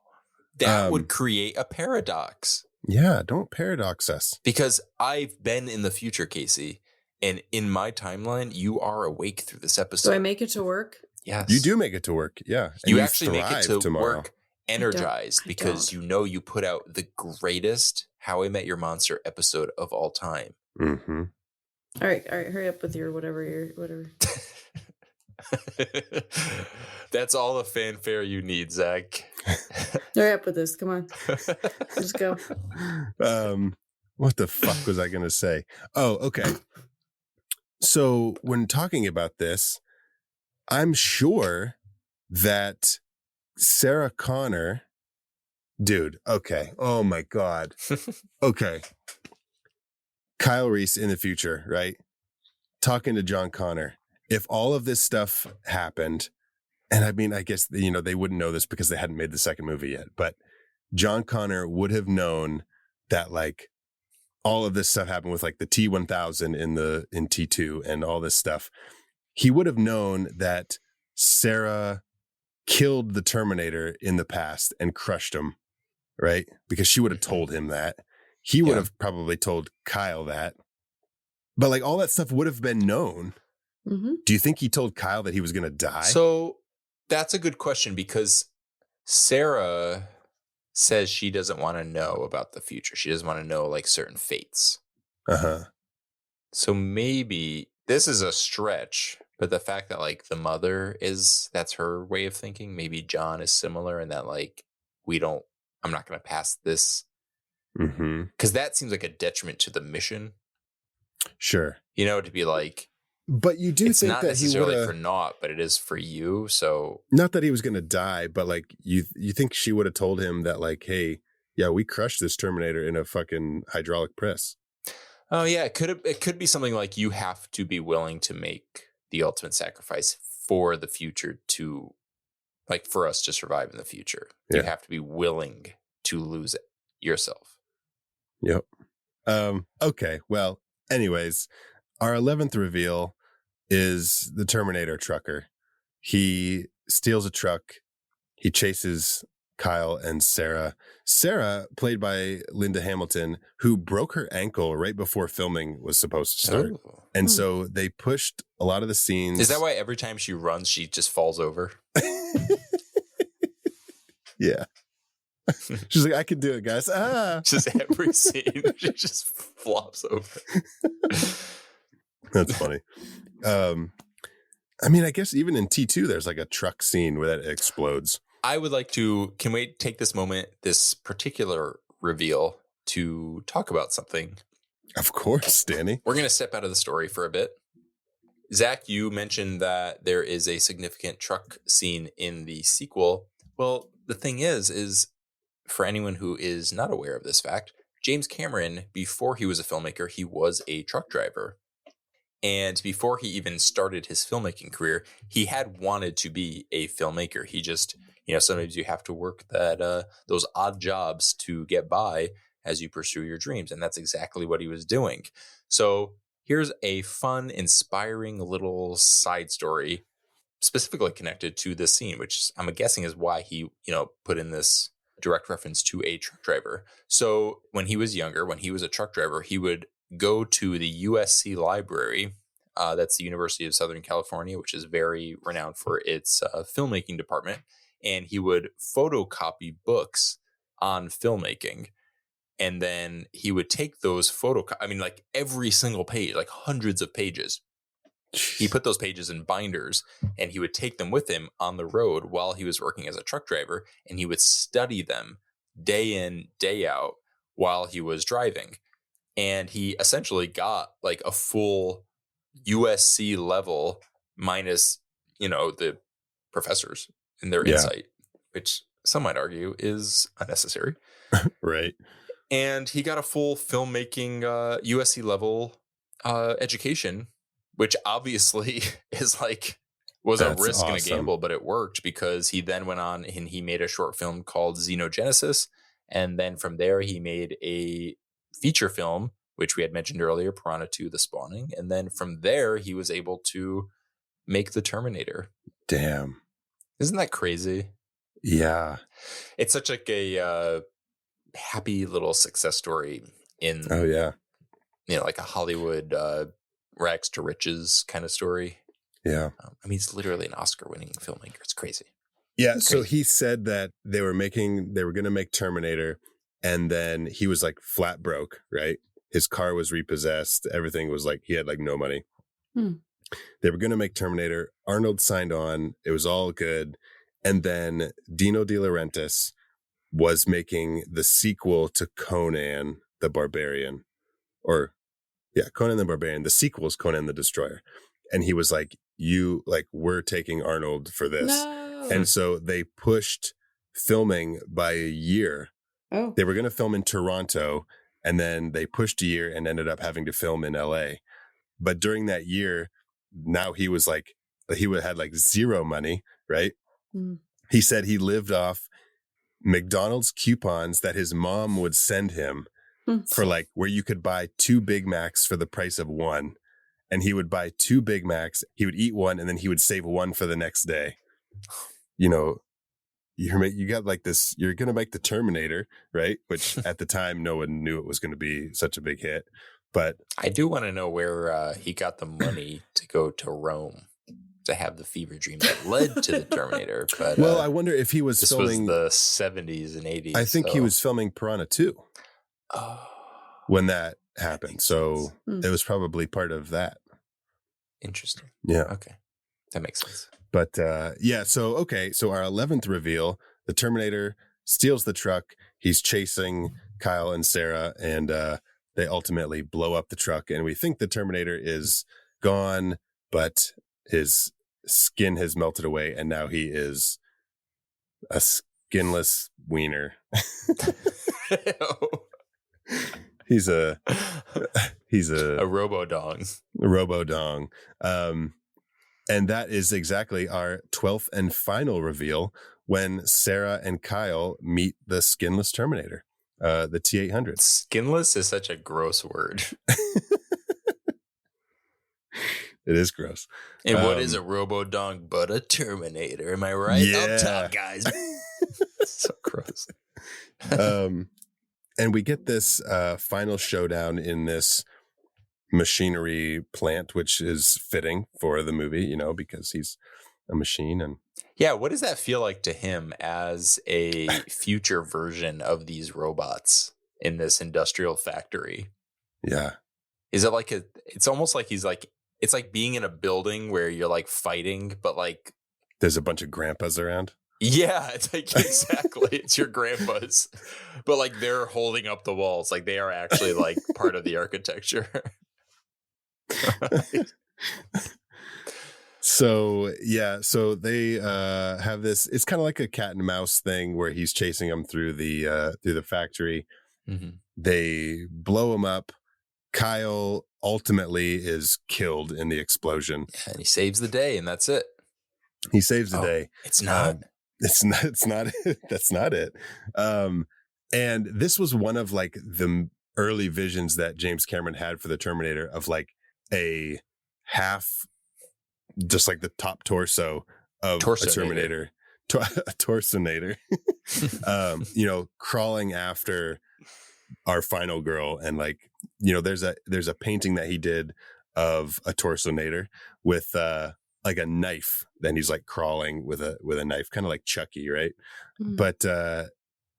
that would create a paradox. Yeah, don't paradox us. Because I've been in the future, Casey, and in my timeline, you are awake through this episode. Do I make it to work? Yes. You do make it to work, yeah. And you actually make it to tomorrow. work energized because you know you put out the greatest How I Met Your Monster episode of all time. Mm-hmm. All right, hurry up with your whatever. That's all the fanfare you need, Zach. Hurry up with this. Come on. Let's go. What the fuck was I going to say? Oh, okay. So when talking about this, I'm sure that Sarah Connor, dude, okay. Oh my God. Okay. Kyle Reese in the future, right? Talking to John Connor. If all of this stuff happened, and I mean, I guess, they wouldn't know this because they hadn't made the second movie yet, but John Connor would have known that like all of this stuff happened with like the T-1000 in T2 and all this stuff. He would have known that Sarah killed the Terminator in the past and crushed him, right? Because she would have told him that. He would have probably told Kyle that. But like all that stuff would have been known. Mm-hmm. Do you think he told Kyle that he was going to die? So that's a good question because Sarah says she doesn't want to know about the future. She doesn't want to know like certain fates. Uh-huh. So maybe this is a stretch, but the fact that like the mother that's her way of thinking. Maybe John is similar in that like I'm not going to pass this. Mm-hmm. Because that seems like a detriment to the mission. Sure. To be like, but you do it's think not that necessarily he would for naught, but it is for you. So not that he was going to die, but like you think she would have told him that like, hey, yeah, we crushed this Terminator in a fucking hydraulic press. Oh yeah, it could be something like you have to be willing to make the ultimate sacrifice for the future to, like, for us to survive in the future. Yeah. You have to be willing to lose it yourself. Yep. Okay. Well, anyways, our 11th reveal is the Terminator trucker. He steals a truck. He chases Kyle and Sarah. Sarah, played by Linda Hamilton, who broke her ankle right before filming was supposed to start. Oh. And so they pushed a lot of the scenes. Is that why every time she runs, she just falls over? Yeah. She's like, I can do it, guys. Ah. Just every scene, she just flops over. That's funny. I mean, I guess even in T2, there's like a truck scene where that explodes. I would like to, can we take this moment, this particular reveal, to talk about something? Of course, Danny. We're going to step out of the story for a bit. Zach, you mentioned that there is a significant truck scene in the sequel. Well, the thing is for anyone who is not aware of this fact, James Cameron, before he was a filmmaker, he was a truck driver. And before he even started his filmmaking career, he had wanted to be a filmmaker. He just, sometimes you have to work those odd jobs to get by as you pursue your dreams. And that's exactly what he was doing. So here's a fun, inspiring little side story specifically connected to this scene, which I'm guessing is why he, put in this direct reference to a truck driver. So when he was younger, when he was a truck driver, he would go to the USC library. That's the University of Southern California, which is very renowned for its filmmaking department. And he would photocopy books on filmmaking. And then he would take those like every single page, like hundreds of pages. He put those pages in binders and he would take them with him on the road while he was working as a truck driver. And he would study them day in, day out while he was driving. And he essentially got like a full USC level minus, the professors and their insight, which some might argue is unnecessary. Right. And he got a full filmmaking USC level education, which obviously was a risk and a gamble, but it worked because he then went on and he made a short film called Xenogenesis. And then from there, he made a feature film, which we had mentioned earlier, Piranha 2, The Spawning. And then from there, he was able to make The Terminator. Damn. Isn't that crazy? Yeah. It's such like a happy little success story in, like a Hollywood rags to riches kind of story. Yeah. He's literally an Oscar-winning filmmaker. It's crazy. Yeah. So he said that they were going to make Terminator, and then he was like flat broke, right? His car was repossessed. Everything was like, he had like no money. They were going to make Terminator. Arnold signed on. It was all good. And then Dino De Laurentiis was making the sequel to Conan the Barbarian, Conan the Barbarian. The sequel is Conan the Destroyer. And he was like, we're taking Arnold for this. No. And so they pushed filming by a year. Oh. They were going to film in Toronto, and then they pushed a year and ended up having to film in LA. But during that year, now he had like zero money, right? He said he lived off McDonald's coupons that his mom would send him for like where you could buy 2 Big Macs for the price of one. And he would buy 2 Big Macs. He would eat one, and then he would save one for the next day. You got like this, you're going to make the Terminator, right? Which at the time, no one knew it was going to be such a big hit. But I do want to know where he got the money to go to Rome to have the fever dream that led to the Terminator. But I wonder if he was filming the 70s and 80s. I think he was filming Piranha 2 when that happened. So it was probably part of that. Interesting. Yeah. Okay. That makes sense. But so our 11th reveal, the Terminator steals the truck. He's chasing Kyle and Sarah, and they ultimately blow up the truck. And we think the Terminator is gone, but his skin has melted away, and now he is a skinless wiener. He's a robo-dong. Robo-dong. And that is exactly our 12th and final reveal when Sarah and Kyle meet the skinless Terminator, the T-800. Skinless is such a gross word. It is gross. And what is a robo-dong but a Terminator? Am I right? Yeah. Up top, guys. So gross. And we get this final showdown in this machinery plant, which is fitting for the movie, because he's a machine. And yeah, what does that feel like to him as a future version of these robots in this industrial factory? Yeah. Is it like it's almost like it's like being in a building where you're like fighting, but like there's a bunch of grandpas around. Yeah, it's like exactly. It's your grandpas, but like they're holding up the walls, like they are actually like part of the architecture. So they have this. It's kind of like a cat and mouse thing where he's chasing them through the factory. Mm-hmm. They blow him up. Kyle ultimately is killed in the explosion. And he saves the day, and that's it. He saves the day. It's not. It's not. That's not it. And this was one of like the early visions that James Cameron had for the Terminator of like a half, just like the top torso of a Terminator, a torsonator, crawling after our final girl. And like, there's a painting that he did of a torsonator with like a knife. Then he's like crawling with a knife, kind of like Chucky, right? Mm. But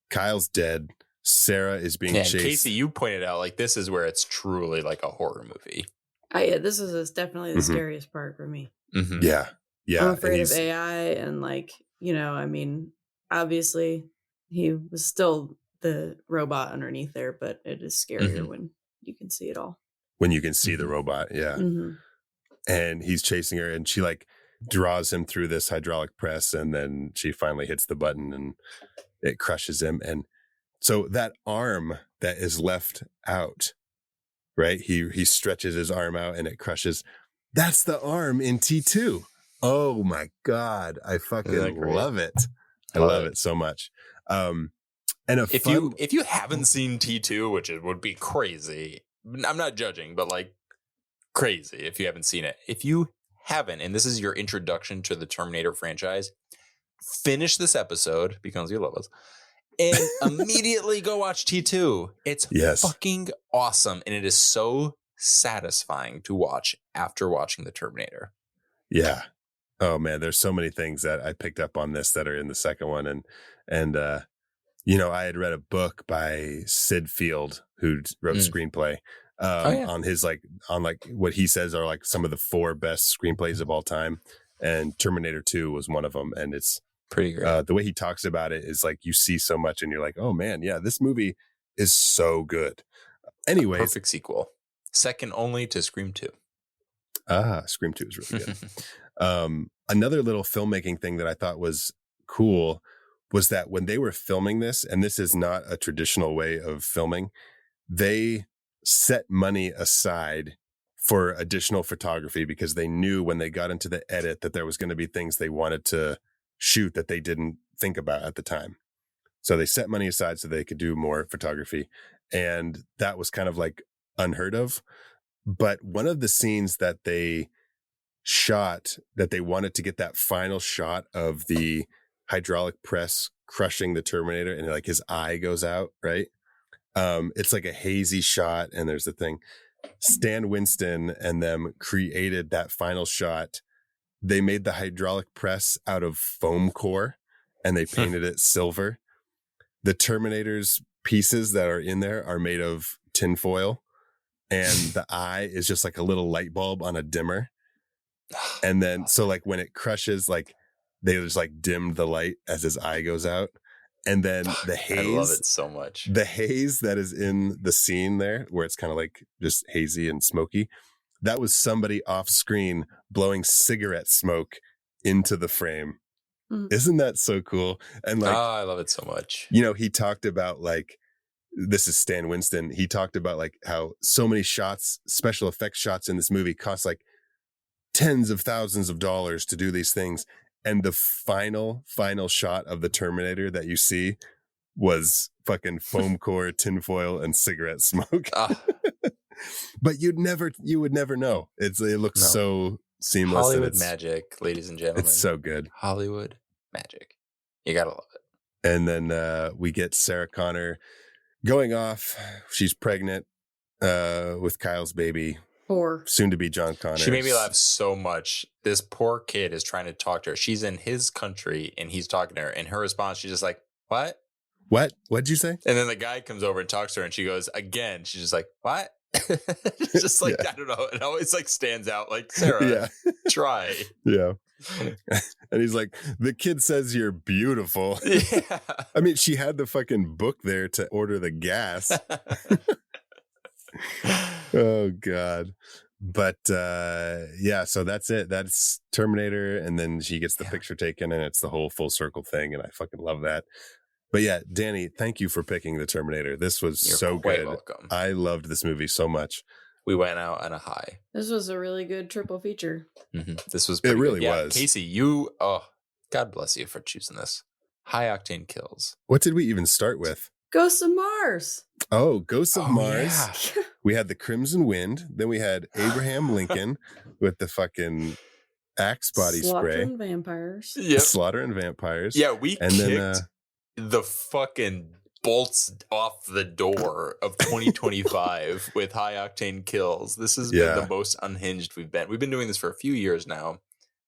Kyle's dead. Sarah is being chased. Casey, you pointed out like this is where it's truly like a horror movie. Yeah, this is definitely the scariest part for me. Mm-hmm. Yeah. I'm afraid of AI, and like, obviously he was still the robot underneath there, but it is scarier when you can see it all. When you can see the robot, yeah. Mm-hmm. And he's chasing her, and she like draws him through this hydraulic press, and then she finally hits the button and it crushes him. And so that arm that is left out, right? He stretches his arm out and it crushes. That's the arm in T2. Oh my God. I fucking love it. I love it so much. And if you haven't seen T2, which it would be crazy. I'm not judging, but like crazy if you haven't seen it. If you haven't, and this is your introduction to the Terminator franchise, finish this episode because you love us. And immediately go watch T2. It's fucking awesome. And it is so satisfying to watch after watching the Terminator. Yeah. Oh man, there's so many things that I picked up on this that are in the second one. And I had read a book by Sid Field, who wrote screenplay, on his on what he says are like some of the 4 best screenplays of all time. And Terminator 2 was one of them. And it's pretty great. The way he talks about it is like you see so much and you're like, oh man, yeah, this movie is so good. Anyways, perfect sequel, second only to Scream 2. Scream 2 is really good. Another little filmmaking thing that I thought was cool was that when they were filming this, and this is not a traditional way of filming, they set money aside for additional photography because they knew when they got into the edit that there was going to be things they wanted to shoot that they didn't think about at the time. So they set money aside so they could do more photography. And that was kind of like unheard of. But one of the scenes that they shot that they wanted to get that final shot of the hydraulic press crushing the Terminator and like his eye goes out, right? It's like a hazy shot and there's the thing. Stan Winston and them created that final shot. They made the hydraulic press out of foam core and they painted it silver. The Terminator's pieces that are in there are made of tinfoil, and the eye is just like a little light bulb on a dimmer. And then, so like when it crushes, like they just like dimmed the light as his eye goes out. And then the haze, I love it so much. The haze that is in the scene there, where it's kind of like just hazy and smoky, that was somebody off screen blowing cigarette smoke into the frame. Mm. Isn't that so cool? And like, I love it so much. He talked about like, this is Stan Winston. He talked about like how so many shots, special effects shots in this movie cost like tens of thousands of dollars to do these things. And the final shot of the Terminator that you see was fucking foam core, tinfoil, and cigarette smoke. But you would never know. It looks so seamless. Hollywood magic, ladies and gentlemen. It's so good. Hollywood magic. You gotta love it. And then we get Sarah Connor going off. She's pregnant with Kyle's baby. Poor. Soon to be John Connor. She made me laugh so much. This poor kid is trying to talk to her. She's in his country and he's talking to her. And her response, she's just like, what? What'd you say? And then the guy comes over and talks to her and she goes, again. She's just like, what? It's just like, I don't know. It always like stands out like, Sarah, try. Yeah. And he's like, the kid says you're beautiful. Yeah. I mean, she had the fucking book there to order the gas. Oh God. But yeah, so that's it. That's Terminator, and then she gets the picture taken, and it's the whole full circle thing, and I fucking love that. But yeah, Danny, thank you for picking the Terminator. This was You're so quite good. welcome. I loved this movie so much. We went out on a high. This was a really good triple feature. This was It pretty really good. Yeah, was. Casey, God bless you for choosing this. High Octane Kills. What did we even start with? Ghosts of Mars. Oh, Ghosts of Mars. Yeah. We had the Crimson Wind. Then we had Abraham Lincoln with the fucking Axe body spray. Slaughtering vampires. Yep. Slaughter and Vampires. Yeah, we And kicked then the fucking bolts off the door of 2025 with High Octane Kills. This has been the most unhinged we've been. We've been doing this for a few years now.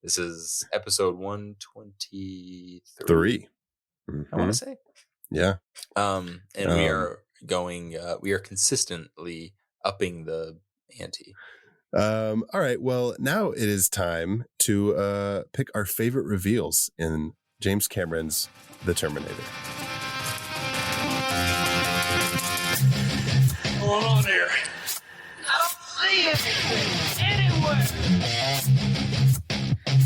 This is episode 123. I want to say. Yeah. And we are going, we are consistently upping the ante. All right. Well, now it is time to pick our favorite reveals in James Cameron's The Terminator. What's going on here? I don't see anything anywhere.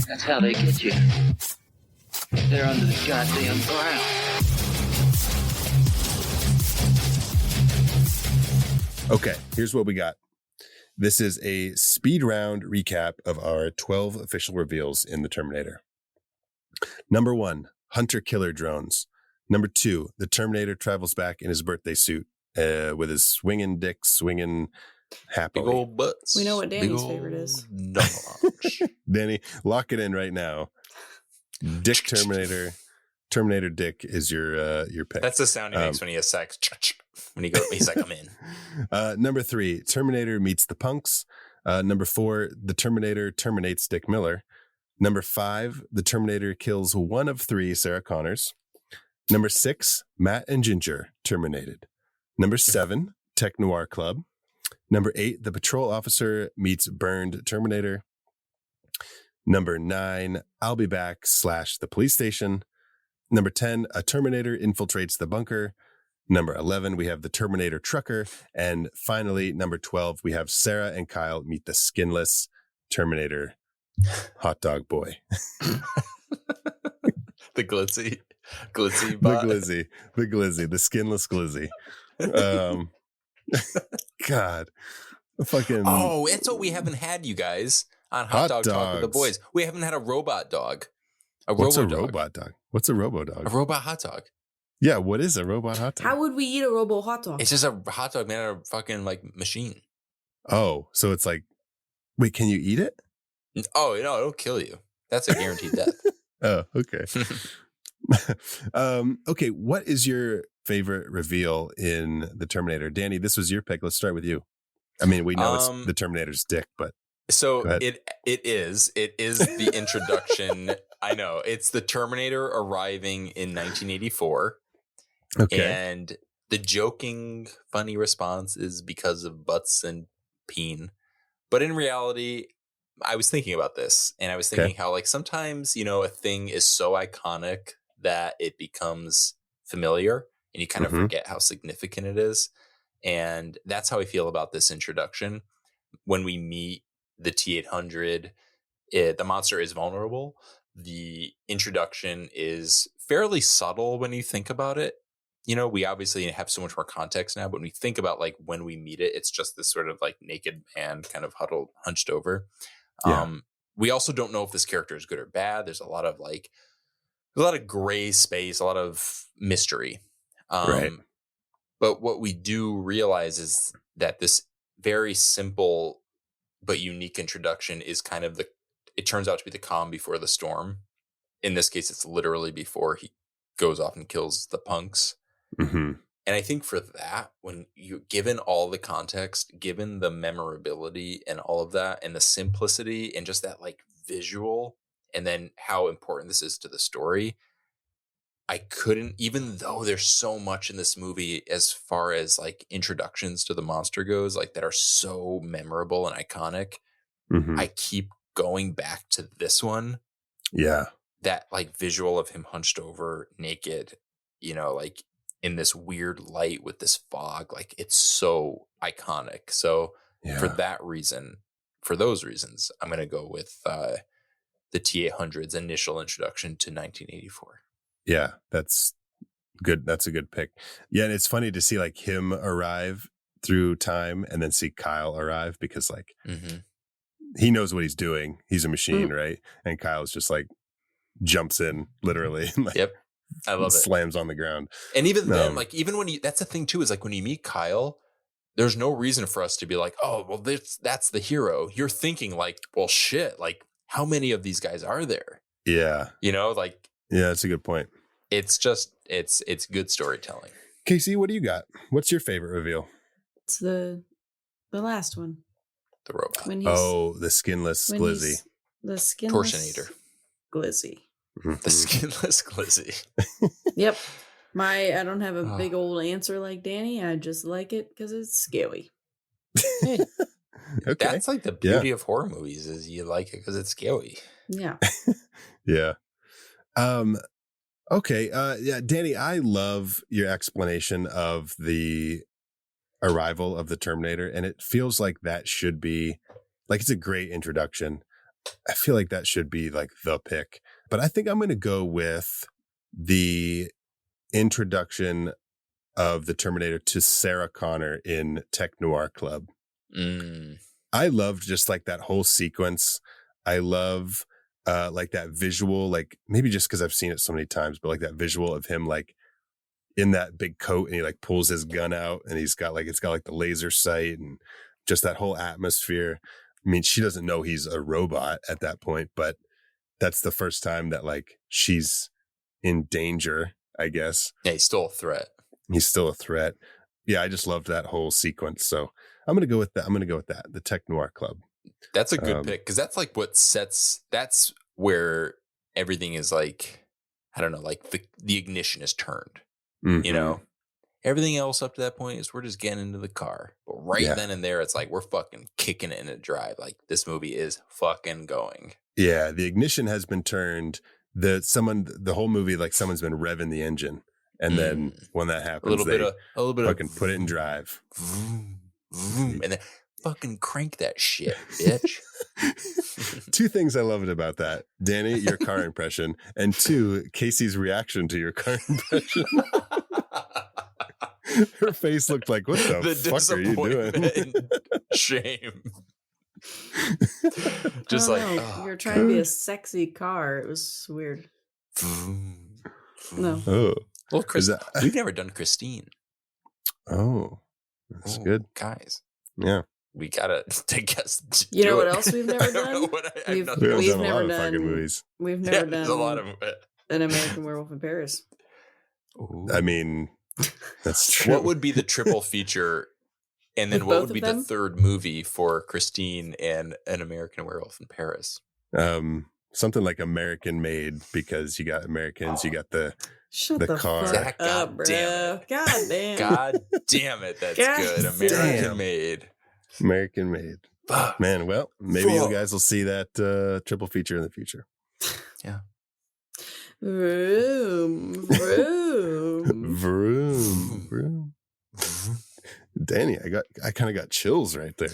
That's how they get you. They're under the goddamn ground. Okay, here's what we got. This is a speed round recap of our 12 official reveals in The Terminator. Number 1, Hunter Killer Drones. Number 2, the Terminator travels back in his birthday suit with his swinging dick, swinging happily. Big old butts. We know what Danny's Big old favorite is. dogs. Danny, lock it in right now. Dick Terminator. Terminator Dick is your pick. That's the sound he makes when he has sex. When he's like, I'm in. Number 3, Terminator meets the punks. Number 4, the Terminator terminates Dick Miller. Number 5, the Terminator kills one of 3 Sarah Connors. Number 6, Matt and Ginger terminated. Number 7, Tech Noir Club. Number 8, the patrol officer meets burned Terminator. Number 9, I'll be back / the police station. Number 10, a Terminator infiltrates the bunker. Number 11, we have the Terminator trucker. And finally, number 12, we have Sarah and Kyle meet the skinless Terminator hot dog boy. The glitzy The bot. glizzy, the skinless glizzy. God, fucking. Oh, it's what we haven't had, you guys, on Hot Dog Talk with the boys. We haven't had a robot dog. What's a robot dog? What's a robo dog? A robot hot dog. Yeah, what is a robot hot dog? How would we eat a robo hot dog? It's just a hot dog made out of fucking like machine. Oh, so it's like, wait, can you eat it? Oh, no, it'll kill you. That's a guaranteed death. Oh, okay. Okay, what is your favorite reveal in The Terminator? Danny, this was your pick. Let's start with you. I mean, we know it's the Terminator's dick, but so it is the introduction. I know it's the Terminator arriving in 1984. okay. And the joking, funny response is because of butts and peen. But in reality, I was thinking about this, and I was thinking how, like, sometimes, you know, a thing is so iconic that it becomes familiar and you kind of forget how significant it is. And that's how I feel about this introduction. When we meet the T-800, the monster is vulnerable. The introduction is fairly subtle when you think about it. You know, we obviously have so much more context now, but when we think about, like, when we meet it, it's just this sort of like naked man kind of hunched over. Yeah. We also don't know if this character is good or bad. There's a lot of gray space, a lot of mystery. Right. But what we do realize is that this very simple but unique introduction is kind of it turns out to be the calm before the storm. In this case, it's literally before he goes off and kills the punks. Mm-hmm. And I think for that, when you given all the context, given the memorability and all of that, and the simplicity and just that like visual, and then how important this is to the story, I couldn't, even though there's so much in this movie as far as like introductions to the monster goes, like that are so memorable and iconic, I keep going back to this one. Yeah. That like visual of him hunched over naked, you know, like in this weird light with this fog, like it's so iconic. So for that reason, for those reasons, I'm going to go with the T-800's initial introduction to 1984. Yeah, that's good. That's a good pick. Yeah, and it's funny to see like him arrive through time and then see Kyle arrive because like he knows what he's doing. He's a machine, right? And Kyle's just like jumps in literally and like Yep. I love it. Slams on the ground. And even then, like even when that's the thing too, is like when you meet Kyle, there's no reason for us to be like, oh, well, that's the hero. You're thinking like, well, shit, like how many of these guys are there? Yeah. You know, like, yeah, that's a good point. It's just, it's good storytelling. Casey, what do you got? What's your favorite reveal? It's the last one. The robot. The skinless glizzy. The skinless Torsionator. Glizzy. The skinless glizzy. Yep. I don't have a big old answer like Danny. I just like it because it's scary. Okay. That's like the beauty of horror movies is you like it because it's scary. Yeah. Yeah. Okay. Yeah, Danny, I love your explanation of the arrival of the Terminator, and it feels like that should be like it's a great introduction. I feel like that should be like the pick. But I think I'm going to go with the introduction of the Terminator to Sarah Connor in Tech Noir Club. I loved just like that whole sequence. I love like that visual, like maybe just because I've seen it so many times, but like that visual of him like in that big coat and he like pulls his gun out and it's got like the laser sight and just that whole atmosphere. I mean, she doesn't know he's a robot at that point, but that's the first time that like she's in danger, I guess. Yeah, he's still a threat. He's still a threat. Yeah, I just loved that whole sequence. So I'm going to go with that. The Tech Noir Club. That's a good pick because that's like that's where everything is like, I don't know, like the ignition is turned. You know, everything else up to that point is we're just getting into the car. But then and there, it's like we're fucking kicking it in a drive. Like this movie is fucking going. Yeah, the ignition has been turned. The whole movie, like someone's been revving the engine. And then when that happens, a little bit fucking put it in drive. Vroom, vroom, and then fucking crank that shit, bitch. 2 things I loved about that. Danny, your car impression. And 2, Casey's reaction to your car impression. Her face looked like, what the fuck are you doing? Shame. Just like, you're trying to be a sexy car. It was weird. No. Oh. Well, we've never done Christine. Oh, that's good. Guys. Yeah. We gotta take us. You know what else we've never done? We've never done movies. We've never done a lot of An American Werewolf in Paris. Ooh. I mean, that's true. What would be the triple feature? And then what would be the third movie for Christine and An American Werewolf in Paris? Something like American Made, because you got Americans, you got the car. Fuck up, bro. God damn. God damn it. That's good. American Made. American Made. Fuck. Man, well, maybe you guys will see that triple feature in the future. Yeah. Vroom. Danny, I kind of got chills right there.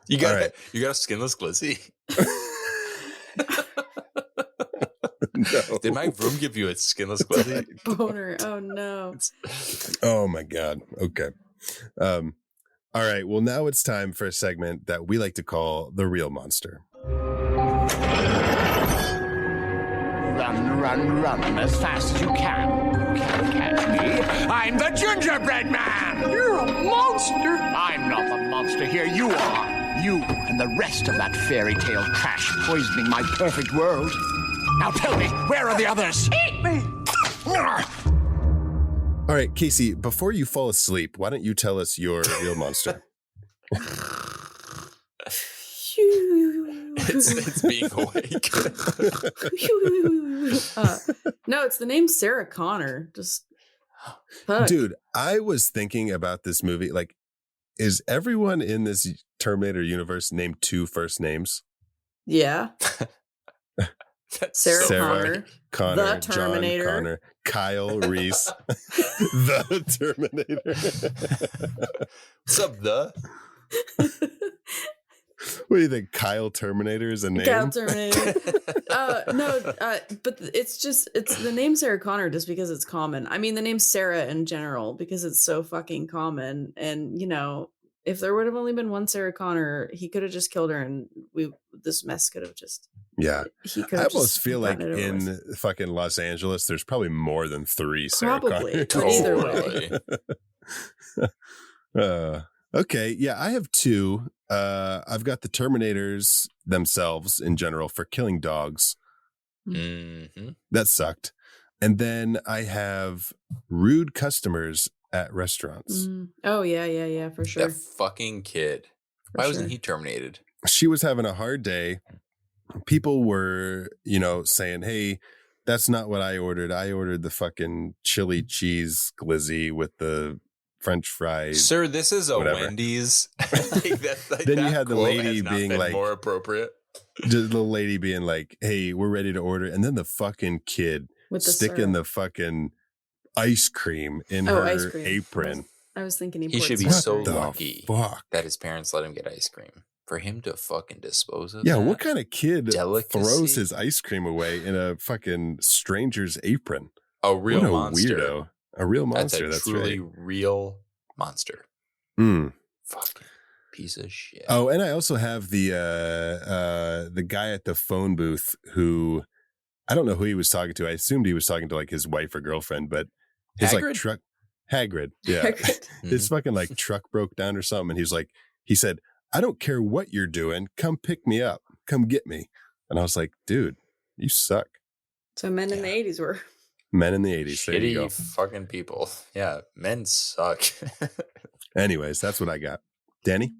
You got a skinless glizzy. No. Did my room give you a skinless glizzy? Boner. Oh no. Oh my God. Okay. All right. Well, now it's time for a segment that we like to call The Real Monster. Run, run, run as fast as you can. You can't catch me. I'm the gingerbread man. You're a monster. I'm not the monster here. You are. You and the rest of that fairy tale trash poisoning my perfect world. Now tell me, where are the others? Eat me. All right, Casey, before you fall asleep, why don't you tell us your real monster? It's being awake. No, it's the name Sarah Connor. Just fuck. Dude, I was thinking about this movie. Like, is everyone in this Terminator universe named 2 first names? Yeah. That's Sarah so Connor, funny. Connor, The Terminator. John Connor, Kyle Reese, the Terminator. What's up, the? What do you think? Kyle Terminator is a name? Kyle Terminator. But it's the name Sarah Connor just because it's common. I mean, the name Sarah in general because it's so fucking common. And you know, if there would have only been one Sarah Connor, he could have just killed her, and this mess could have just. Yeah, he could. I have almost just feel like gotten it over in with. fucking Los Angeles, there's probably more than 3 Sarah Probably, Connors. but either way. Okay, yeah, I have 2. I've got the Terminators themselves in general for killing dogs. Mm-hmm. That sucked. And then I have rude customers at restaurants. Oh yeah, for sure. That fucking kid. Why wasn't he terminated? She was having a hard day. People were, saying, hey, that's not what I ordered. I ordered the fucking chili cheese glizzy with the French fries. Sir, this is a whatever. Wendy's. Then you had the lady being like, more appropriate. Just the lady being like, hey, we're ready to order. And then the fucking kid With the sticking syrup. the fucking ice cream in her apron. I was thinking He should be poured so syrup. lucky that his parents let him get ice cream. For him to fucking dispose of Yeah, that what kind of kid delicacy? throws his ice cream away in a fucking stranger's apron? A real What a monster. weird A real monster. That's a That's truly right. real monster. Mm. Fucking piece of shit. Oh, and I also have the guy at the phone booth who I don't know who he was talking to. I assumed he was talking to like his wife or girlfriend, but his Hagrid? like truck Hagrid. Yeah. His fucking like truck broke down or something. And he said, I don't care what you're doing. Come pick me up. Come get me. And I was like, dude, you suck. So men in the 80s were. Men in the 80s. There you go. Shitty fucking people. Yeah, men suck. Anyways, that's what I got. Danny?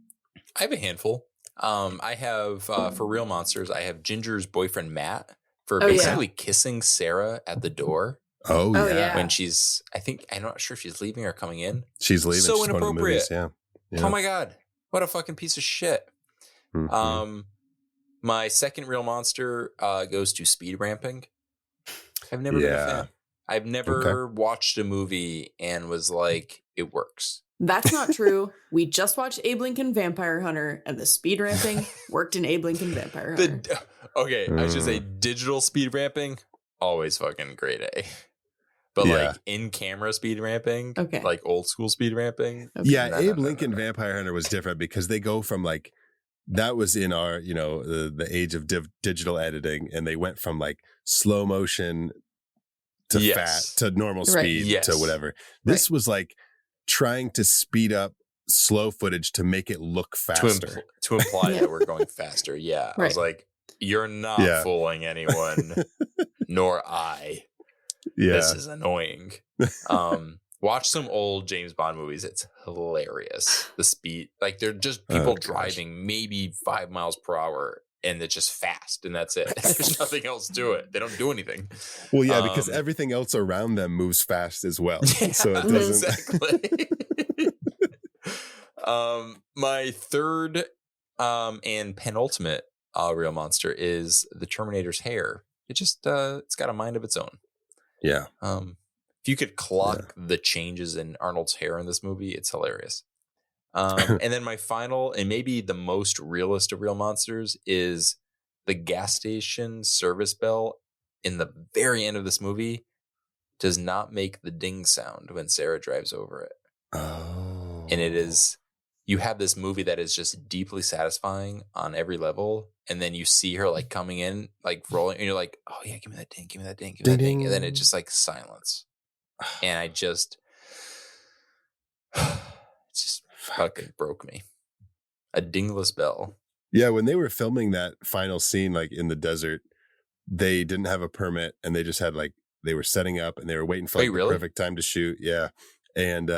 I have a handful. I have for real monsters. I have Ginger's boyfriend Matt for basically kissing Sarah at the door. Oh yeah. When I'm not sure if she's leaving or coming in. She's leaving. So she's going to the inappropriate. movies, yeah. Oh my god, what a fucking piece of shit. Mm-hmm. My second real monster goes to speed ramping. I've never been a fan. I've never watched a movie and was like, it works. That's not true. We just watched Abe Lincoln Vampire Hunter, and the speed ramping worked in Abe Lincoln Vampire Hunter. I should say digital speed ramping, always fucking grade A. But like in camera speed ramping, like old school speed ramping. Yeah, Abe Lincoln Vampire Hunter was different because they go from like, that was in our, the age of digital editing, and they went from like slow motion to to normal speed to whatever. This was like trying to speed up slow footage to make it look faster. To imply that we're going faster. Yeah. I was like, you're not fooling anyone, nor I. Yeah. This is annoying. Watch some old James Bond movies. It's hilarious. The speed, like they're just people driving maybe 5 miles per hour, and it's just fast, and that's it. There's nothing else to it. They don't do anything. Well, yeah, because everything else around them moves fast as well. Yeah, so it doesn't. Exactly. My third and penultimate real monster is the Terminator's hair. It just it's got a mind of its own. Yeah. If you could clock the changes in Arnold's hair in this movie, it's hilarious. And then my final and maybe the most realist of real monsters is the gas station service bell in the very end of this movie does not make the ding sound when Sarah drives over it. Oh. And it is, you have this movie that is just deeply satisfying on every level. And then you see her like coming in, like rolling, and you're like, oh yeah, give me that ding, give me that ding, give me that ding. And then it just like silence. And it just fucking broke me. A dingless bell. Yeah, when they were filming that final scene, like in the desert, they didn't have a permit, and they just had like, they were setting up and they were waiting for like, the perfect time to shoot. Yeah. And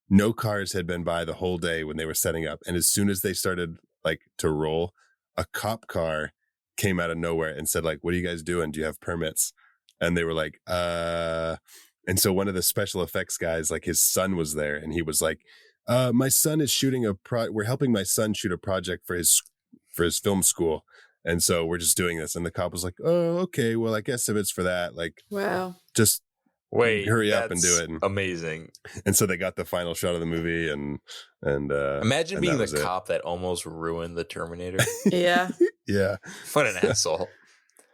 no cars had been by the whole day when they were setting up. And as soon as they started like to roll, a cop car came out of nowhere and said like, what are you guys doing? Do you have permits? And they were like, and so one of the special effects guys, like his son was there, and he was like, my son is shooting we're helping my son shoot a project for his film school. And so we're just doing this. And the cop was like, oh, okay, well, I guess if it's for that, like, Wow. just Wait, hurry up and do that's it. And, amazing. and so they got the final shot of the movie. And Imagine and being that the was it. cop that almost ruined the Terminator. Yeah. Yeah. What an asshole.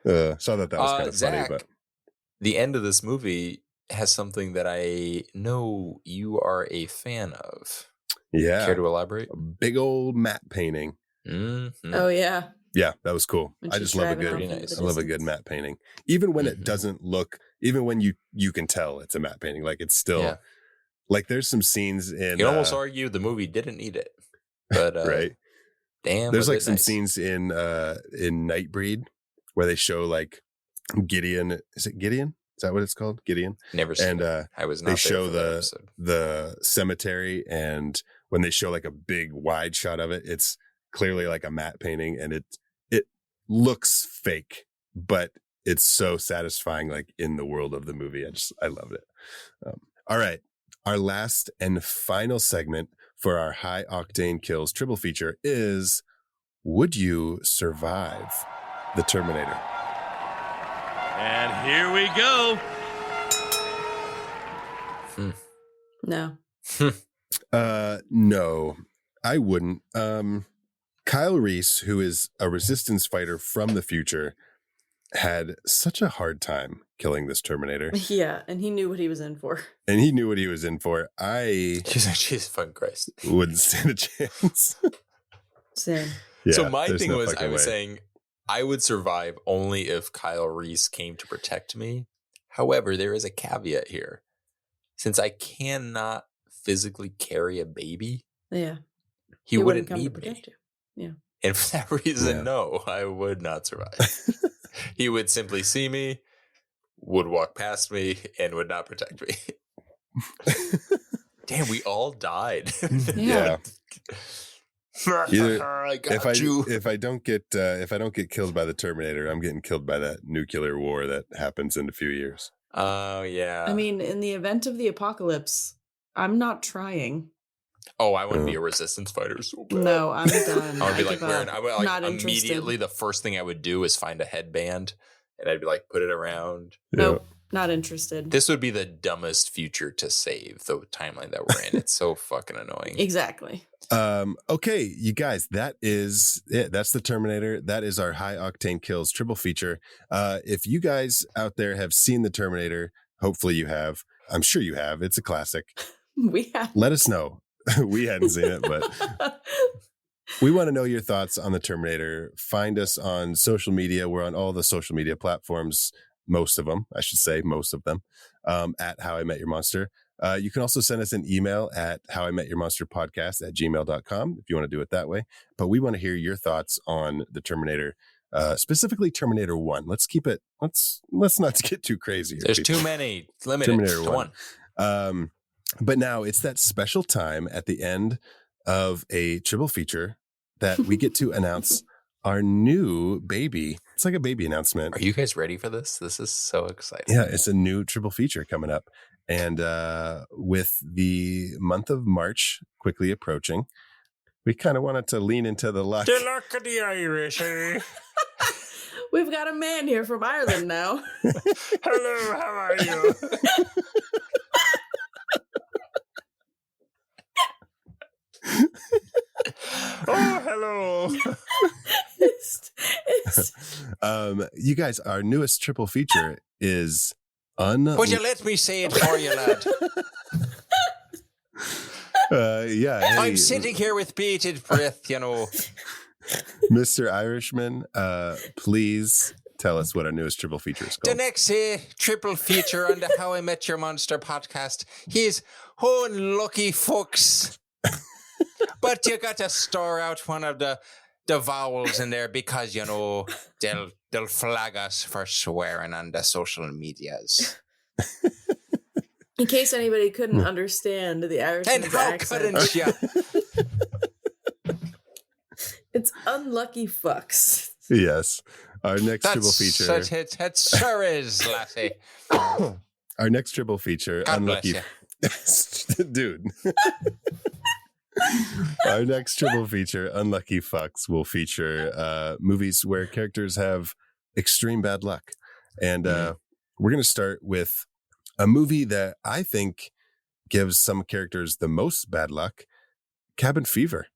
Saw that was kind of Zach, funny, but the end of this movie has something that I know you are a fan of. yeah, Care to elaborate? a big old matte painting. Mm-hmm. Oh yeah. Yeah, that was cool. When I she's just love a driving good, off into into the the I love a good distance. matte painting, even when it Mhm. doesn't look, even when you can tell it's a matte painting. Like it's still, Yeah. like there's some scenes in, You almost argue the movie didn't need it, but right. damn, There's was like it some nice. scenes in Nightbreed where they show like Gideon. Is it Gideon? Is that what it's called? Gideon. Never seen And it. I was not they there show for that episode. the cemetery, and when they show like a big wide shot of it, it's clearly like a matte painting, and it looks fake, but it's so satisfying, like in the world of the movie. I loved it. All right, our last and final segment for our High Octane Kills triple feature is: would you survive the Terminator? And here we go. No. No, I wouldn't. Kyle Reese, who is a resistance fighter from the future, had such a hard time killing this Terminator, Yeah, and he knew what he was in for. and he knew what he was in for. I She's like, Jesus fucking Christ. wouldn't stand a chance. Same. So Yeah, my there's thing no was, I fucking was way. saying I would survive only if Kyle Reese came to protect me. However, there is a caveat here. Since I cannot physically carry a baby, Yeah. he wouldn't come to need protect me. you. And for that reason, Yeah. no, I would not survive. He would simply see me, would walk past me, and would not protect me. Damn, we all died. Yeah. Either- I got if I don't get killed by the Terminator, I'm getting killed by that nuclear war that happens in a few years. Oh, yeah. I mean, in the event of the apocalypse, I'm not trying. Oh, I want to be a resistance fighter so bad. No, I'm done. I would be I like give wearing. up. I would like Not interested. immediately. The first thing I would do is find a headband, and I'd be like, put it around. Nope, not interested. This would be the dumbest future to save the timeline that we're in. It's so fucking annoying. Exactly. Okay, you guys, that is it. That's the Terminator. That is our High Octane Kills triple feature. If you guys out there have seen the Terminator, hopefully you have. I'm sure you have. It's a classic. We have. Let us know. We hadn't seen it, but we want to know your thoughts on the Terminator. Find us on social media. We're on all the social media platforms, most of them, I should say, most of them, at How I Met Your Monster. You can also send us an email at howimetyourmonsterpodcast@gmail.com if you want to do it that way. But we want to hear your thoughts on the Terminator, specifically Terminator 1. Let's keep it, let's not get too crazy here. There's people. too many. Limited Terminator to 1. one. But now it's that special time at the end of a triple feature that we get to announce our new baby. It's like a baby announcement. Are you guys ready for this? This is so exciting. Yeah, it's a new triple feature coming up. And with the month of March quickly approaching, we kind of wanted to lean into the luck. The luck of the Irish, eh? We've got a man here from Ireland now. Hello, how are you? Oh, hello. You guys, our newest triple feature is Would you let me say it for you, lad? yeah, hey, I'm sitting here with bated breath, you know. Mr. Irishman, please tell us what our newest triple feature is The called. next triple feature on the How I Met Your Monster podcast is Unlucky Fucks. But you got to store out one of the vowels in there because, you know, they'll flag us for swearing on the social medias. In case anybody couldn't understand the Irishman's And how accent, couldn't you? it's unlucky fucks. Yes. Our next triple feature. It sure is, lassie. Our next triple feature. God Unlucky. bless Dude. Our next triple feature, Unlucky Fucks, will feature movies where characters have extreme bad luck. And we're going to start with a movie that I think gives some characters the most bad luck, Cabin Fever.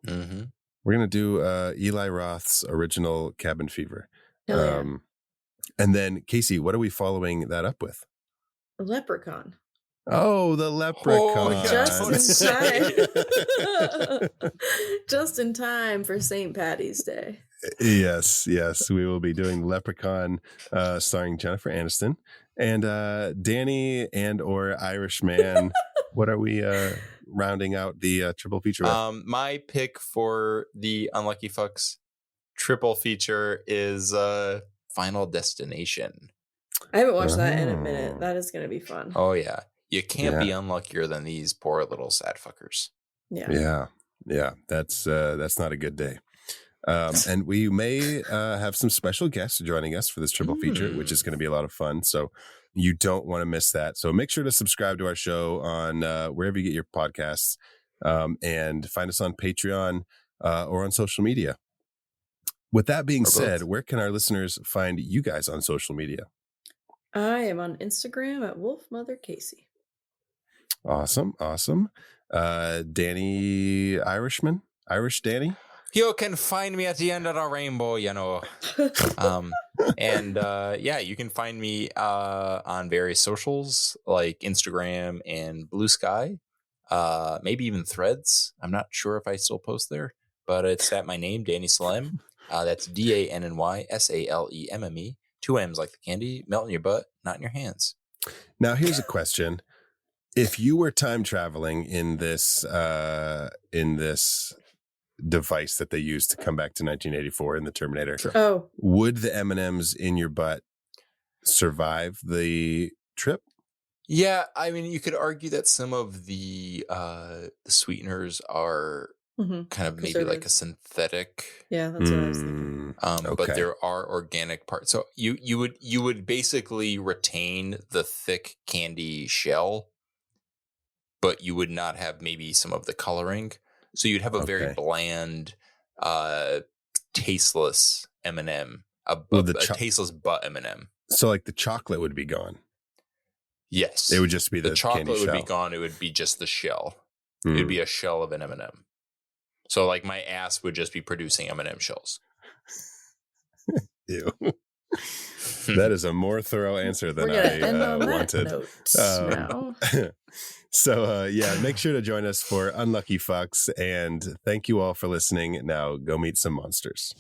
Mm-hmm. We're going to do Eli Roth's original Cabin Fever. Yeah. And then, Casey, what are we following that up with? Leprechaun. Oh, the Leprechaun. Oh, Just in time. Just in time for St. Patty's Day. Yes. We will be doing Leprechaun starring Jennifer Aniston. And Danny and or Irishman, what are we rounding out the triple feature with? My pick for the Unlucky Fucks triple feature is Final Destination. I haven't watched that in a minute. That is going to be fun. Oh, yeah. You can't be unluckier than these poor little sad fuckers. Yeah. That's not a good day. And we may have some special guests joining us for this triple feature, which is going to be a lot of fun. So you don't want to miss that. So make sure to subscribe to our show on wherever you get your podcasts, and find us on Patreon or on social media. With that being said, where can our listeners find you guys on social media? I am on Instagram at WolfMotherCasey. Awesome. Danny Irishman? Irish Danny? You can find me at the end of the rainbow, you know. You can find me on various socials like Instagram and Blue Sky, maybe even Threads. I'm not sure if I still post there, but it's at my name, Danny Salem. That's DANNYSALEMME. 2 M's like the candy, melt in your butt, not in your hands. Now, here's a question. If you were time traveling in this device that they used to come back to 1984 in the Terminator, would the M&Ms in your butt survive the trip? Yeah, I mean, you could argue that some of the sweeteners are kind of maybe like a synthetic. Yeah, that's what I was thinking. But there are organic parts. So you would basically retain the thick candy shell, but you would not have maybe some of the coloring. So you'd have a very bland, tasteless M&M, a tasteless butt M&M. So like the chocolate would be gone. Yes, it would just be the chocolate candy would shell. be gone. It would be just the shell. It would be a shell of an M&M. So like my ass would just be producing M&M shells. Ew. That is a more thorough answer than I wanted. So make sure to join us for Unlucky Fucks, and thank you all for listening. Now go meet some monsters.